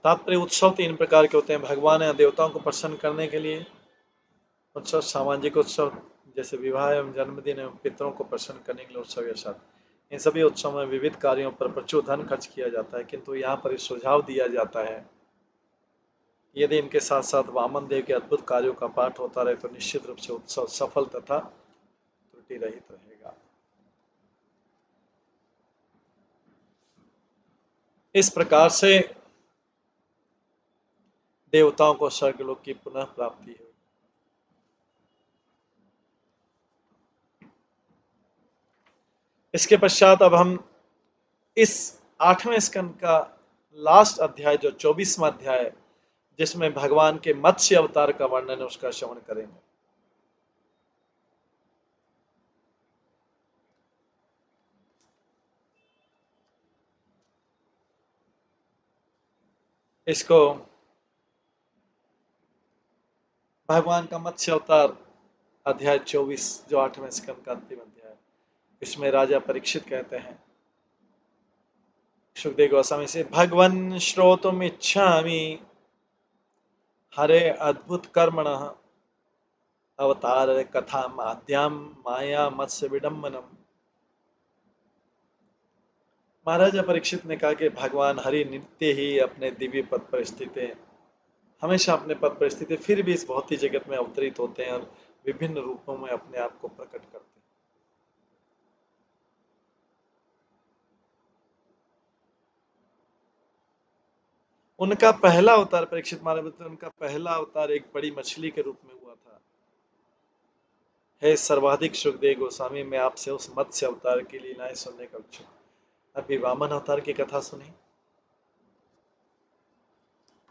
[SPEAKER 1] तात्पर्य उत्सव तीन प्रकार के होते हैं। भगवान या देवताओं को प्रसन्न करने के लिए उत्सव, सामाजिक उत्सव जैसे विवाह एवं जन्मदिन एवं पितरों को प्रसन्न करने के लिए उत्सव या श्राद्ध। इन सभी उत्सवों में विविध कार्यों पर प्रचुर धन खर्च किया जाता है, किंतु यहाँ पर सुझाव दिया जाता है यदि इनके साथ साथ वामन देव के अद्भुत कार्यों का पाठ होता रहे तो निश्चित रूप से उत्सव सफल तथा त्रुटि रहित रहेगा। इस प्रकार से देवताओं को स्वर्गलोक की पुनः प्राप्ति हुई। इसके पश्चात अब हम इस 8वें स्कंद का लास्ट अध्याय जो 24वां अध्याय है जिसमें भगवान के मत्स्य अवतार का वर्णन है उसका श्रवण करेंगे। इसको भगवान का मत्स्य अवतार अध्याय 24 जो 8वें स्कंद का अंतिम अध्याय, इसमें राजा परीक्षित कहते हैं सुखदेव गोस्वामी से, भगवन् श्रोतुम इच्छामि हरे अद्भुत कर्मणः अवतार कथा माद्याम माया मत्स्य विडम्बनम। महाराजा परीक्षित ने कहा कि भगवान हरि नित्य ही अपने दिव्य पद पर स्थित है, हमेशा अपने पद पर स्थित है, फिर भी इस भौतिक जगत में अवतरित होते हैं और विभिन्न रूपों में अपने आप को प्रकट करते हैं। उनका पहला अवतार, परीक्षित महाराज बताते हैं, उनका पहला अवतार एक बड़ी मछली के रूप में हुआ था। हे सर्वाधिक सुखदेव गोस्वामी, मैं आपसे उस मत्स्य अवतार की लीलाएं सुनने का इच्छुक हूं। अभी वामन अवतार की कथा सुनी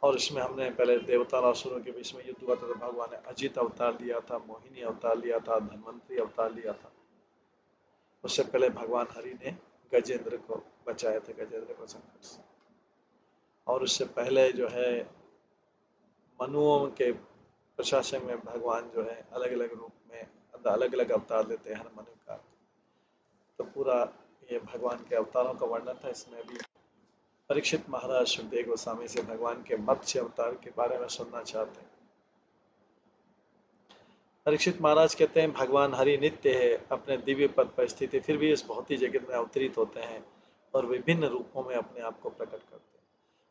[SPEAKER 1] और इसमें हमने पहले देवता और असुरों के बीच में युद्ध हुआ था, तो भगवान ने अजित अवतार लिया था, मोहिनी अवतार लिया था, धन्वंतरी अवतार लिया था। उससे पहले भगवान हरि ने गजेंद्र को बचाया था, गजेंद्र को संकट से। और उससे पहले जो है मनुओं के प्रशासन में भगवान जो है अलग अलग रूप में अलग अलग अवतार लेते हैं हर मनु का। तो पूरा ये भगवान के अवतारों का वर्णन था। इसमें अभी परीक्षित महाराज सुखदेव गोस्वामी से भगवान के मत्स्य अवतार के बारे में सुनना चाहते हैं। परीक्षित महाराज कहते हैं भगवान हरि नित्य है, अपने दिव्य पद पर स्थित है, फिर भी इस भौतिक जगत में अवतरित होते हैं और विभिन्न रूपों में अपने आप को प्रकट करते हैं।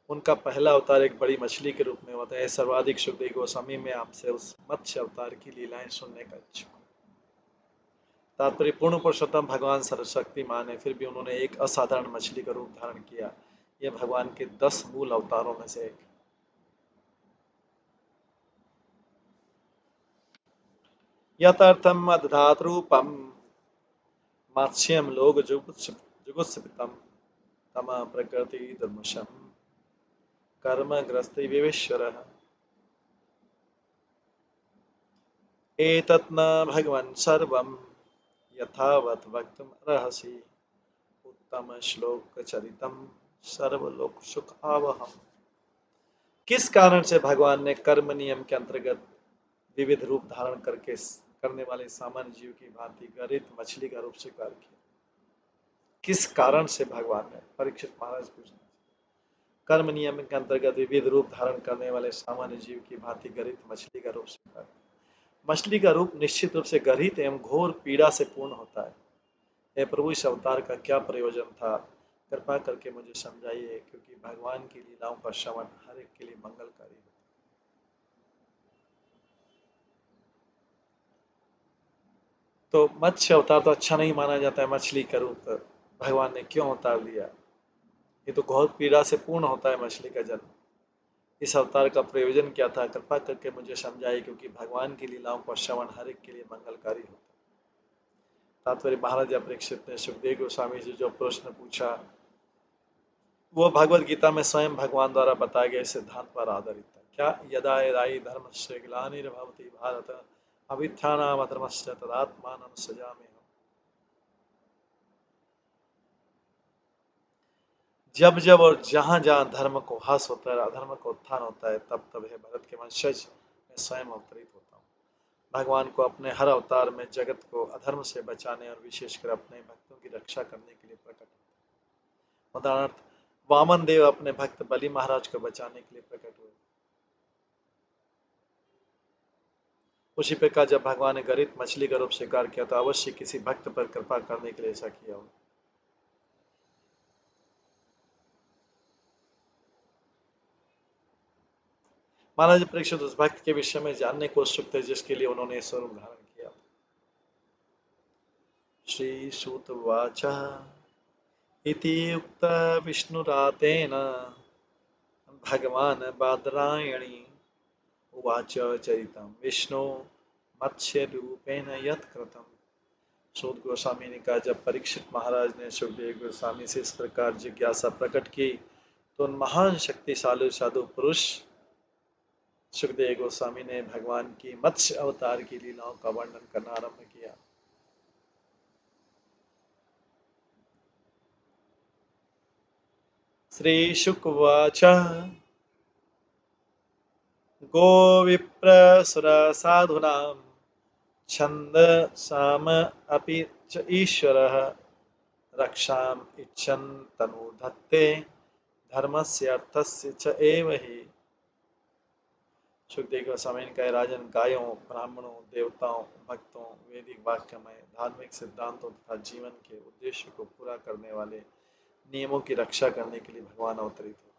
[SPEAKER 1] उनका पहला अवतार एक बड़ी मछली के रूप में होता है। सर्वाधिक सुखदेव गोस्वामी में आपसे उस मत्स्य अवतार की लीलाएं सुनने का इच्छुक हूं। तात्पर्य पूर्ण पुरुषोत्तम भगवान सर्वशक्तिमान है, फिर भी उन्होंने एक असाधारण मछली का रूप धारण किया। यह भगवान के 10 मूल अवतारों में से एक है। यथार्थम अदधात रूपम मत्स्यम लोग जुगुत्सितम तम प्रकृति दुर्मशम कर्मग्रस्ति विवेश्वरः एतत् न भगवन् सर्वं यथावत् वक्तुम् अर्हसि उत्तम श्लोक चरितम सर्वलोक सुख आवहम। किस कारण से भगवान ने कर्म नियम के अंतर्गत विविध रूप धारण करने वाले सामान्य जीव की भांति गरित मछली का रूप स्वीकार किया? किस कारण से भगवान ने? परीक्षित महाराज पूछते हैं। कर्म नियम के अंतर्गत विविध रूप धारण करने वाले सामान्य जीव की भांति गरित मछली का रूप स्वीकार किया। मछली का रूप निश्चित रूप से गरित एवं घोर पीड़ा से पूर्ण होता है। हे प्रभु, इस अवतार का क्या प्रयोजन था? कृपा करके मुझे समझाइए, क्योंकि भगवान की लीलाओं का श्रवण हर एक के लिए मंगलकारी है। तो मत्स्य अवतार तो अच्छा नहीं माना जाता है। मछली का रूप भगवान ने क्यों अवतार लिया? ये तो घोर पीड़ा से पूर्ण होता है मछली का जन्म। इस अवतार का प्रयोजन क्या था? कृपा करके मुझे समझाइए, क्योंकि भगवान की लीलाओं का श्रवण हर एक के लिए मंगलकारी होता है। तात्पर्य महाराज परीक्षित ने सुखदेव गोस्वामी से जो प्रश्न पूछा वो भगवद गीता में स्वयं भगवान द्वारा बताए गए सिद्धांत पर आधारित है। क्या? यदा यदाहि धर्मस्य ग्लानिर्भवति भारत अभ्युत्थानामधर्मस्य तदात्मानं सृजाम्यहम्। जब जब और जहां जहां धर्म को ह्रास होता है, अधर्म को उत्थान होता है, तब तब है भरत के वंशज मैं स्वयं अवतरित होता हूँ। भगवान को अपने हर अवतार में जगत को अधर्म से बचाने और विशेषकर अपने भक्तों की रक्षा करने के लिए प्रकट होता है। उदाहरणार्थ वामन देव अपने भक्त बलि महाराज को बचाने के लिए प्रकट हुए। उसी प्रकार जब भगवान ने गरित मछली का रूप स्वीकार किया तो अवश्य किसी भक्त पर कृपा करने के लिए ऐसा किया हो। महाराज परीक्षित उस भक्त के विषय में जानने को उत्सुक थे जिसके लिए उन्होंने स्वरूप धारण किया। श्री सूत उवाच इति उक्त विष्णुरातेन भगवान बादरायणी उवाच चरितम विष्णु मत्स्य रूपेण यत्कृतम्। सूत गोस्वामी ने कहा, जब परीक्षित महाराज ने सुखदेव गोस्वामी से इस प्रकार जिज्ञासा प्रकट की तो उन महान शक्तिशाली साधु पुरुष सुखदेव गोस्वामी ने भगवान की मत्स्य अवतार की लीलाओं का वर्णन करना आरंभ किया। श्री शुकवाच गो विप्र सुर साधुनां छंद साम अपि च ईश्वरः रक्षाम इच्छन् तनु धत्ते धर्मस्य अर्थस्य च एव हि। सुखदेव गोस्वामी ने कहा, राजन, गायों, ब्राह्मणों, देवताओं, भक्तों, वैदिक वाक्यमय धार्मिक सिद्धांतों तथा जीवन के उद्देश्य को पूरा करने वाले नियमों की रक्षा करने के लिए भगवान अवतरित हुए।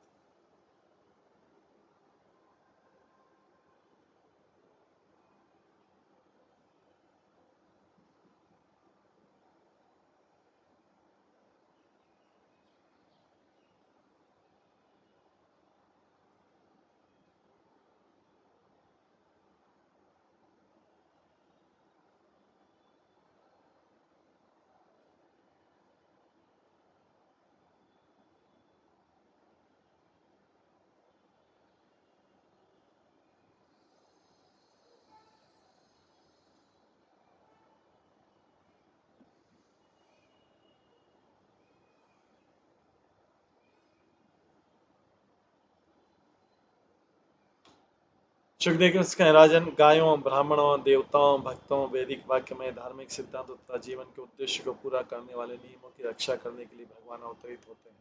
[SPEAKER 1] सुखदेव कृष्ण राजन, गायों, ब्राह्मणों, देवताओं, भक्तों, वैदिक वाक्य में धार्मिक सिद्धांत तथा जीवन के उद्देश्य को पूरा करने वाले नियमों की रक्षा करने के लिए भगवान अवतरित होते हैं।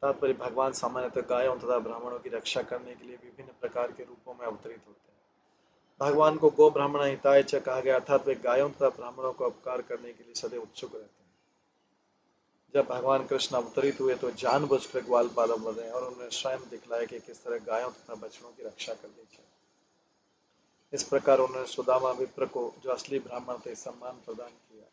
[SPEAKER 1] तात्पर्य, भगवान सामान्यतः गायों तथा ब्राह्मणों की रक्षा करने के लिए विभिन्न प्रकार के रूपों में अवतरित होते हैं। भगवान को गो ब्राह्मण हिताय च कहा गया, अर्थात वे गायों तथा ब्राह्मणों को उपकार करने के लिए सदैव उत्सुक रहते हैं। जब भगवान कृष्ण अवतरित हुए तो जानबूझकर ग्वालपाल बने और उन्होंने स्वयं दिखलाया कि किस तरह गायों तथा बछड़ों की रक्षा करनी चाहिए। इस प्रकार उन्होंने सुदामा विप्र को, जो असली ब्राह्मण थे, सम्मान प्रदान किया।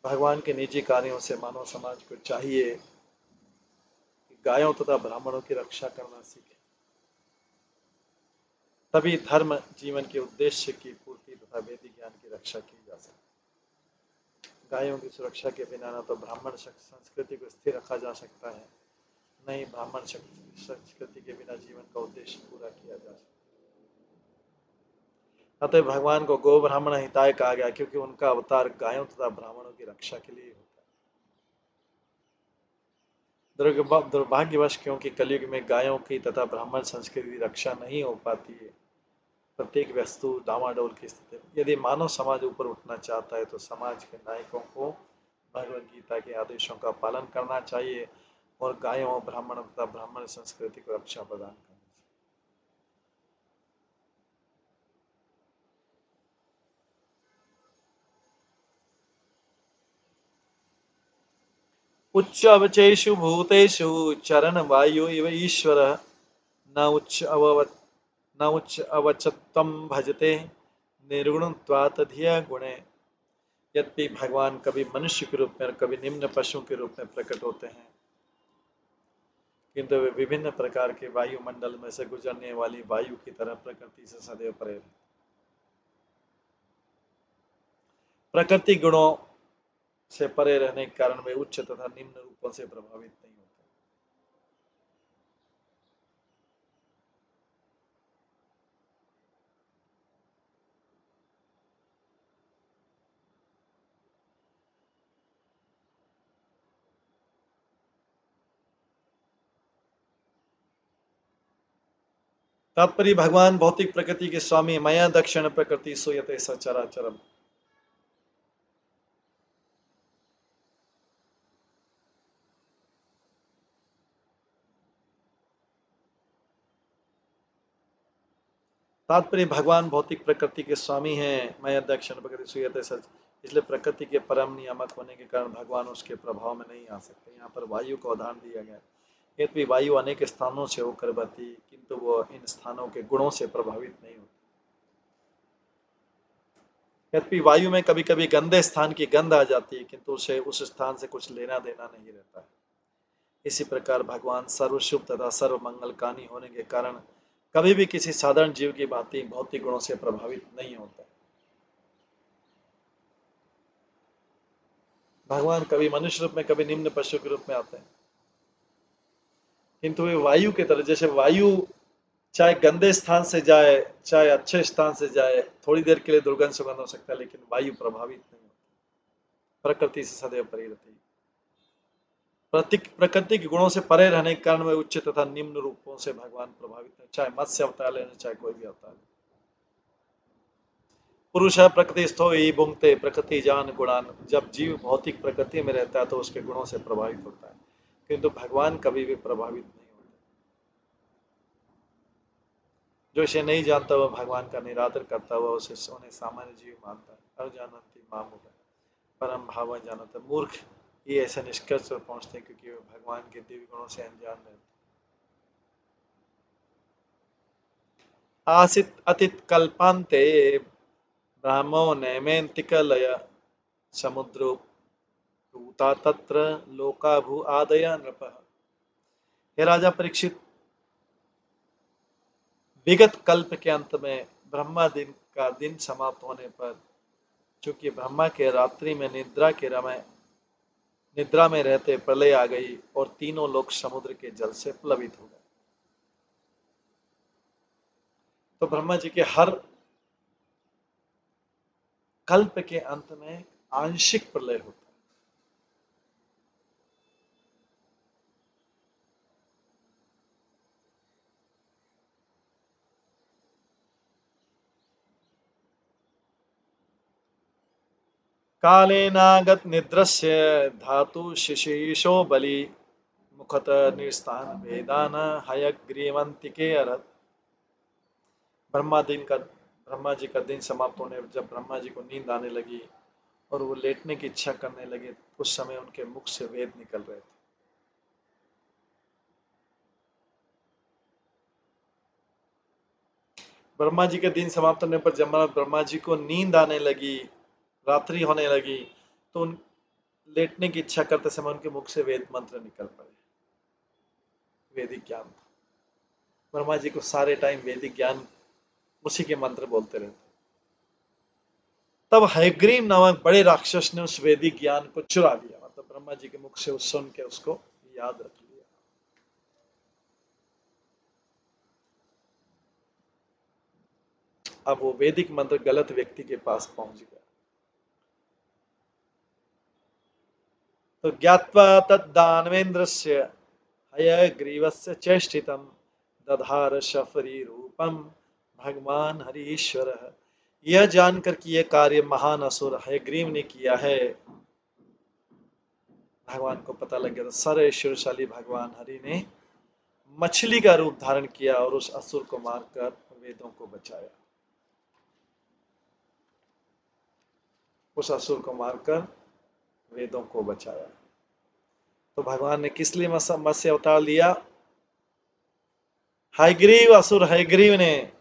[SPEAKER 1] भगवान के निजी कार्यों से मानव समाज को चाहिए कि गायों तथा ब्राह्मणों की रक्षा करना सीखे, तभी धर्म जीवन के उद्देश्य की पूर्ति तथा वैदिक ज्ञान की रक्षा की जा सकती है। गायों की सुरक्षा के बिना न तो ब्राह्मण संस्कृति को स्थिर रखा जा सकता है, न ही ब्राह्मण संस्कृति के बिना जीवन का उद्देश्य पूरा किया जा सकता है। अतः भगवान को गो ब्राह्मण हिताय कहा गया, क्योंकि उनका अवतार गायों तथा ब्राह्मणों की रक्षा के लिए होता है। दुर्भाग्यवश क्योंकि कलयुग में गायों की तथा ब्राह्मण संस्कृति की रक्षा नहीं हो पाती है, प्रत्येक वस्तु डामाडोल की स्थिति है। यदि मानव समाज ऊपर उठना चाहता है तो समाज के नायकों को भगवद गीता के आदेशों का पालन करना चाहिए और गायों, ब्राह्मण तथा ब्राह्मण संस्कृति को रक्षा प्रदान करनी चाहिए। उच्च अवचेषु भूतेषु चरण वायु इव ईश्वर न उच्च अवचत्तम भजते निर्गुणत्वात् धिया गुणे। यद्यपि भगवान कभी मनुष्य के रूप में और कभी निम्न पशु के रूप में प्रकट होते हैं, किंतु वे विभिन्न प्रकार के वायुमंडल में से गुजरने वाली वायु की तरह प्रकृति से सदैव परे रहते हैं। प्रकृति गुणों से परे रहने के कारण वे उच्च तथा निम्न रूपों से प्रभावित नहीं होते। तात्पर्य, भगवान भौतिक प्रकृति के स्वामी, मया दक्षिण प्रकृति सूयते सचराचरम। तात्पर्य, भगवान भौतिक प्रकृति के स्वामी हैं, मया दक्षिण प्रकृति सूयते सच, इसलिए प्रकृति के परम नियामक होने के कारण भगवान उसके प्रभाव में नहीं आ सकते। यहाँ पर वायु का उदाहरण दिया गया। यद्यपि वायु अनेक स्थानों से होकर बहती, किंतु वो इन स्थानों के गुणों से प्रभावित नहीं होती। यद्यपि वायु में कभी कभी गंदे स्थान की गंध आ जाती है, किंतु उसे उस स्थान से कुछ लेना देना नहीं रहता है। इसी प्रकार भगवान सर्वशुभ तथा सर्व मंगलकामी होने के कारण कभी भी किसी साधारण जीव की भांति भौतिक गुणों से प्रभावित नहीं होता। भगवान कभी मनुष्य रूप में, कभी निम्न पशु के रूप में आते हैं, किंतु वे वायु की तरह, जैसे वायु चाहे गंदे स्थान से जाए चाहे अच्छे स्थान से जाए, थोड़ी देर के लिए दुर्गंध सुगंध हो सकता है, लेकिन वायु प्रभावित नहीं होती, प्रकृति से सदैव परे रहती है। प्रकृति के गुणों से परे रहने के कारण वे उच्च तथा निम्न रूपों से भगवान प्रभावित है, चाहे मत्स्य अवतार लेने, चाहे कोई भी अवतार। पुरुष है प्रकृति स्थो ही भुंगते प्रकृति जान गुणान। जब जीव भौतिक प्रकृति में रहता है तो उसके गुणों से प्रभावित होता है, किंतु भगवान कभी भी प्रभावित नहीं होते। जो इसे नहीं जानता वह भगवान का निरादर करता हुआ उसे उन्हें सामान्य जीव मानता है। अजानंती माम परम भाव जानता, मूर्ख ये ऐसे निष्कर्ष पर पहुंचते हैं क्योंकि वे भगवान के दिव्य गुणों से अनजान रहते। आसित अतीत कल्पांते ब्राह्मो नैमेन्तिकलय समुद्रो भूता तत्र लोकाभु आदय नृपः। हे राजा परीक्षित, विगत कल्प के अंत में ब्रह्मा दिन का दिन समाप्त होने पर, चूंकि ब्रह्मा के रात्रि में निद्रा में रहते प्रलय आ गई और तीनों लोग समुद्र के जल से प्लावित हो गए। तो ब्रह्मा जी के हर कल्प के अंत में आंशिक प्रलय होता है। कालेनागत निद्रस्य धातु शिशीशो बलि मुखत निर्स्थान वेदान हयग्रीवंतिके अरत। ब्रह्मा जी का दिन समाप्त होने पर जब ब्रह्मा जी को नींद आने लगी और वो लेटने की इच्छा करने लगे, उस समय उनके मुख से वेद निकल रहे थे। ब्रह्मा जी के दिन समाप्त होने पर जब ब्रह्मा जी को नींद आने लगी, रात्रि होने लगी, तो उन लेटने की इच्छा करते समय उनके मुख से वेद मंत्र निकल पड़े। वैदिक ज्ञान था। ब्रह्मा जी को सारे टाइम वैदिक ज्ञान, उसी के मंत्र बोलते रहते। तब हयग्रीव नामक बड़े राक्षस ने उस वैदिक ज्ञान को चुरा लिया, मतलब ब्रह्मा जी के मुख से सुन के उसको याद रख लिया। अब वो वैदिक मंत्र गलत व्यक्ति के पास पहुंच गया। तो ज्ञात्वा तद्दानवेन्द्रस्य हयग्रीवस्य चेष्टितं दधार शफरी रूपम भगवान हरीश्वरः। यह जानकर कि यह कार्य महान असुर हयग्रीव ने किया है, भगवान को पता लग गया। तो सर्वैश्वर्यशाली भगवान हरि ने मछली का रूप धारण किया और उस असुर को मारकर वेदों को बचाया। उस असुर को मारकर वेदों को बचाया। तो भगवान ने किस लिए मत्स्य अवतार लिया? हयग्रीव, असुर हयग्रीव ने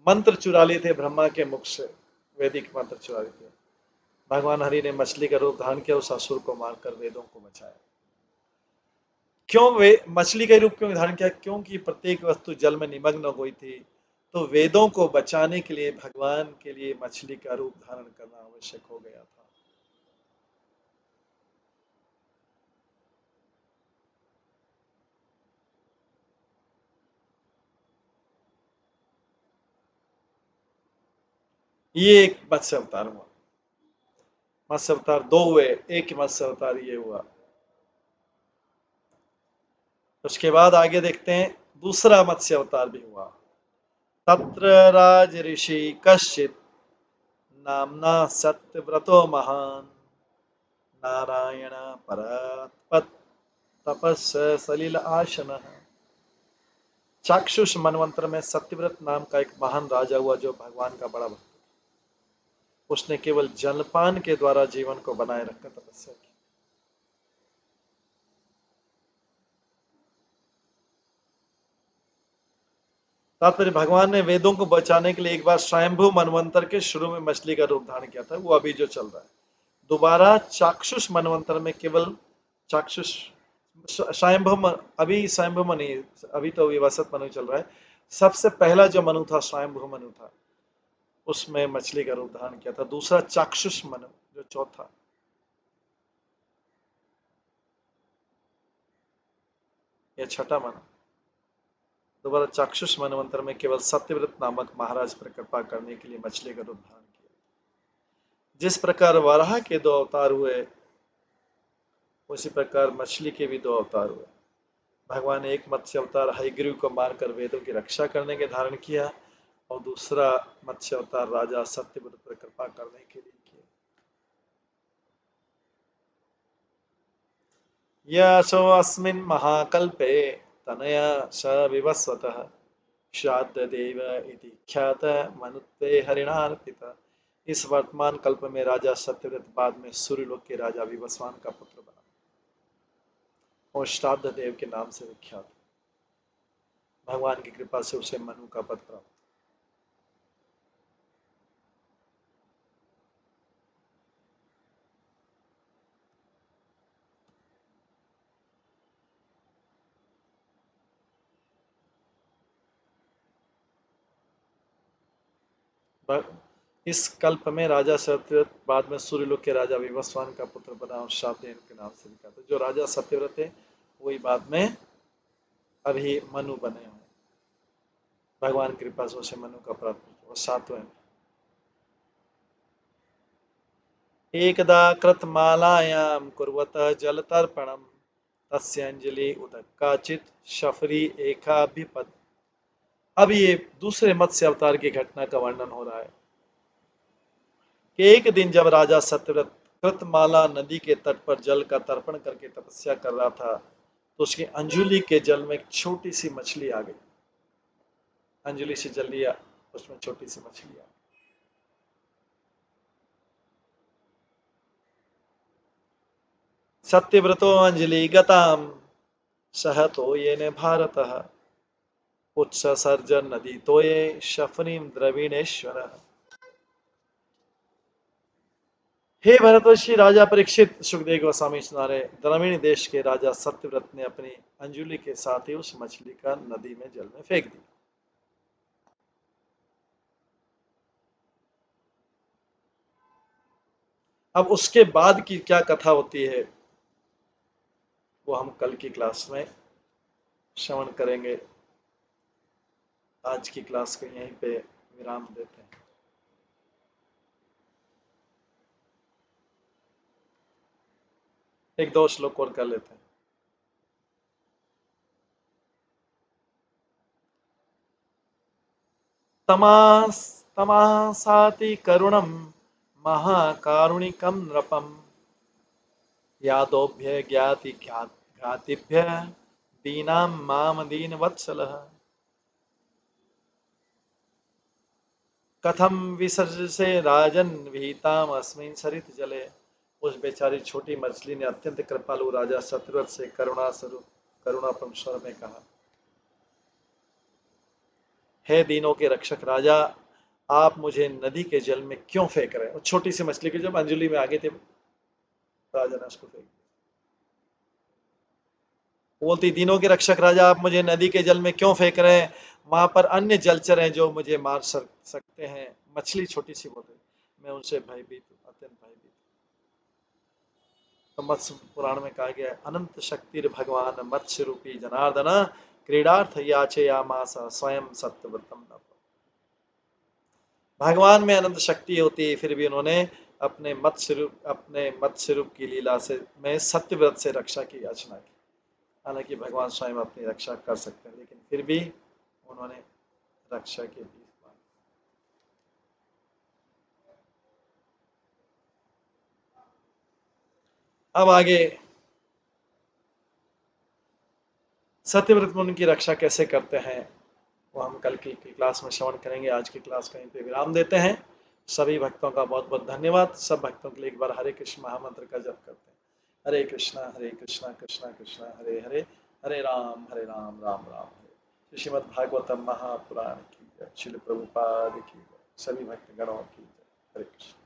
[SPEAKER 1] मंत्र चुरा लिए थे ब्रह्मा के मुख से, वैदिक मंत्र चुरा लिए थे। भगवान हरि ने मछली का रूप धारण किया, उस असुर को मारकर वेदों को बचाया। क्यों वे मछली का रूप क्यों धारण किया? क्योंकि प्रत्येक वस्तु जल में निमग्न हुई थी, तो वेदों को बचाने के लिए भगवान के लिए मछली का रूप धारण करना आवश्यक हो गया था। ये एक मत्स्य अवतार हुआ। मत्स्य अवतार दो हुए, एक मत्स्य अवतार ये हुआ। उसके बाद आगे देखते हैं, दूसरा मत्स्य अवतार भी हुआ। तत्र राज ऋषि कश्चित नामना सत्यव्रतो महान नारायण परात्पत तपस् सलिल आसन। चाक्षुष मनवंतर में सत्यव्रत नाम का एक महान राजा हुआ जो भगवान का बड़ा भक्त। उसने केवल जलपान के द्वारा जीवन को बनाए रखकर तपस्या की। तात्पर्य, भगवान ने वेदों को बचाने के लिए एक बार स्वयंभू मनवंतर के शुरू में मछली का रूप धारण किया था, वो अभी जो चल रहा है। दोबारा चाक्षुष मनवंतर में केवल चाक्षुष स्वयंभू, अभी स्वयंभू मनु, अभी तो विवसत मनु चल रहा है। सबसे पहला जो मनु था स्वयंभू मनु था, उसमें मछली का रूप धारण किया था। दूसरा चाक्षुष मनु जो चौथा, या छठा मनु, दोबारा चाक्षुष मनवंतर में केवल सत्यव्रत नामक महाराज पर कृपा करने के लिए मछली का रूप धारण किया। जिस प्रकार वराह के दो अवतार हुए, उसी प्रकार मछली के भी दो अवतार हुए। भगवान ने एक मत्स्य अवतार हयग्रीव को मारकर वेदों की रक्षा करने के धारण किया, और दूसरा मत्स्य अवतार राजा सत्यव्रत पर कृपा करने के लिए किया। यशो अस्मिन् महाकल्पे तनया स विवस्वतः श्राद्धदेव इति ख्यात मनुत्वे हरिणार्पिता। इस वर्तमान कल्प में राजा सत्यव्रत बाद में सूर्यलोक के राजा विवस्वान का पुत्र बना और श्राद्ध देव के नाम से विख्यात। भगवान की कृपा से उसे मनु का पद प्राप्त। इस कल्प में राजा सत्यव्रत बाद में सूर्यलोक के राजा विवस्वान का पुत्र बना और श्राद्धदेव के नाम से विख्यात। जो राजा सत्यव्रत है वही बाद में अभी मनु बने हुए। भगवान की कृपा से उसे मनु का प्राप्त। और सातवें, एकदा कृतमालायां कुर्वतः जलतर्पणम् तस्यांजलि उदक काचित शफरी एकाभिपद। अब ये दूसरे मत्स्य अवतार की घटना का वर्णन हो रहा है कि एक दिन जब राजा सत्यव्रत कृतमाला नदी के तट पर जल का तर्पण करके तपस्या कर रहा था, तो उसकी अंजुलि के जल में एक छोटी सी मछली आ गई। अंजुलि से जल लिया, उसमें छोटी सी मछली आ गई। सत्यव्रतो अंजलि गताम सहतो येने भारतः उत्ससर्ज नदी तोये शफनीम द्रविणेश्वर। हे भरतवर्षी राजा परीक्षित, सुखदेव गोस्वामी सुना रहे, द्रविण देश के राजा सत्यव्रत ने अपनी अंजुलि के साथ ही उस मछली का नदी में जल में फेंक दिया। अब उसके बाद की क्या कथा होती है वो हम कल की क्लास में श्रवण करेंगे। आज की क्लास को यहीं पे विराम देते हैं। एक दो श्लोक और कर लेते हैं। तमासाति करुणम महाकारुणिकम नृपम यादोभ्य ज्ञाति घातिभ्य दीनां माम दीन वत्सलः कथम विसर्जसे राजन विहिताम अस्मिन् सरित जले। उस बेचारी छोटी मछली ने अत्यंत कृपालु राजा सत्यव्रत से करुणा स्वरूप करुणापूर्ण स्वर में कहा, हे दीनों के रक्षक राजा, आप मुझे नदी के जल में क्यों फेंक रहे हैं। छोटी सी मछली के जब अंजलि में आगे थे, राजा ने उसको फेंक दिया। बोलती, दीनों के रक्षक राजा, आप मुझे नदी के जल में क्यों फेंक रहे हैं। वहां पर अन्य जलचर हैं जो मुझे मार सकते हैं। मछली छोटी सी बोल रही, मैं उनसे भयभीत हूं, अत्यंत भयभीत। तो मत्स्य पुराण में कहा गया है, अनंत शक्ति भगवान मत्स्य रूपी जनार्दन क्रीडार्थ याचे यामास स्वयं सत्यव्रतम। भगवान में अनंत शक्ति होती है, फिर भी उन्होंने अपने मत्स्य रूप की लीला से में सत्यव्रत से रक्षा की याचना की। हालांकि भगवान स्वयं अपनी रक्षा कर सकते हैं, लेकिन फिर भी उन्होंने रक्षा की भी। अब आगे सत्यव्रत मुनि की रक्षा कैसे करते हैं वो हम कल की क्लास में श्रवण करेंगे। आज की क्लास कहीं पे विराम देते हैं। सभी भक्तों का बहुत बहुत धन्यवाद। सब भक्तों के लिए एक बार हरे कृष्ण महामंत्र का जप करते हैं। हरे कृष्णा कृष्णा कृष्णा हरे हरे, हरे राम राम राम हरे। श्रीमद् भागवतम महापुराण की जय, श्रील प्रभुपाद की जय, सभी भक्त गणों की जय। हरे कृष्ण।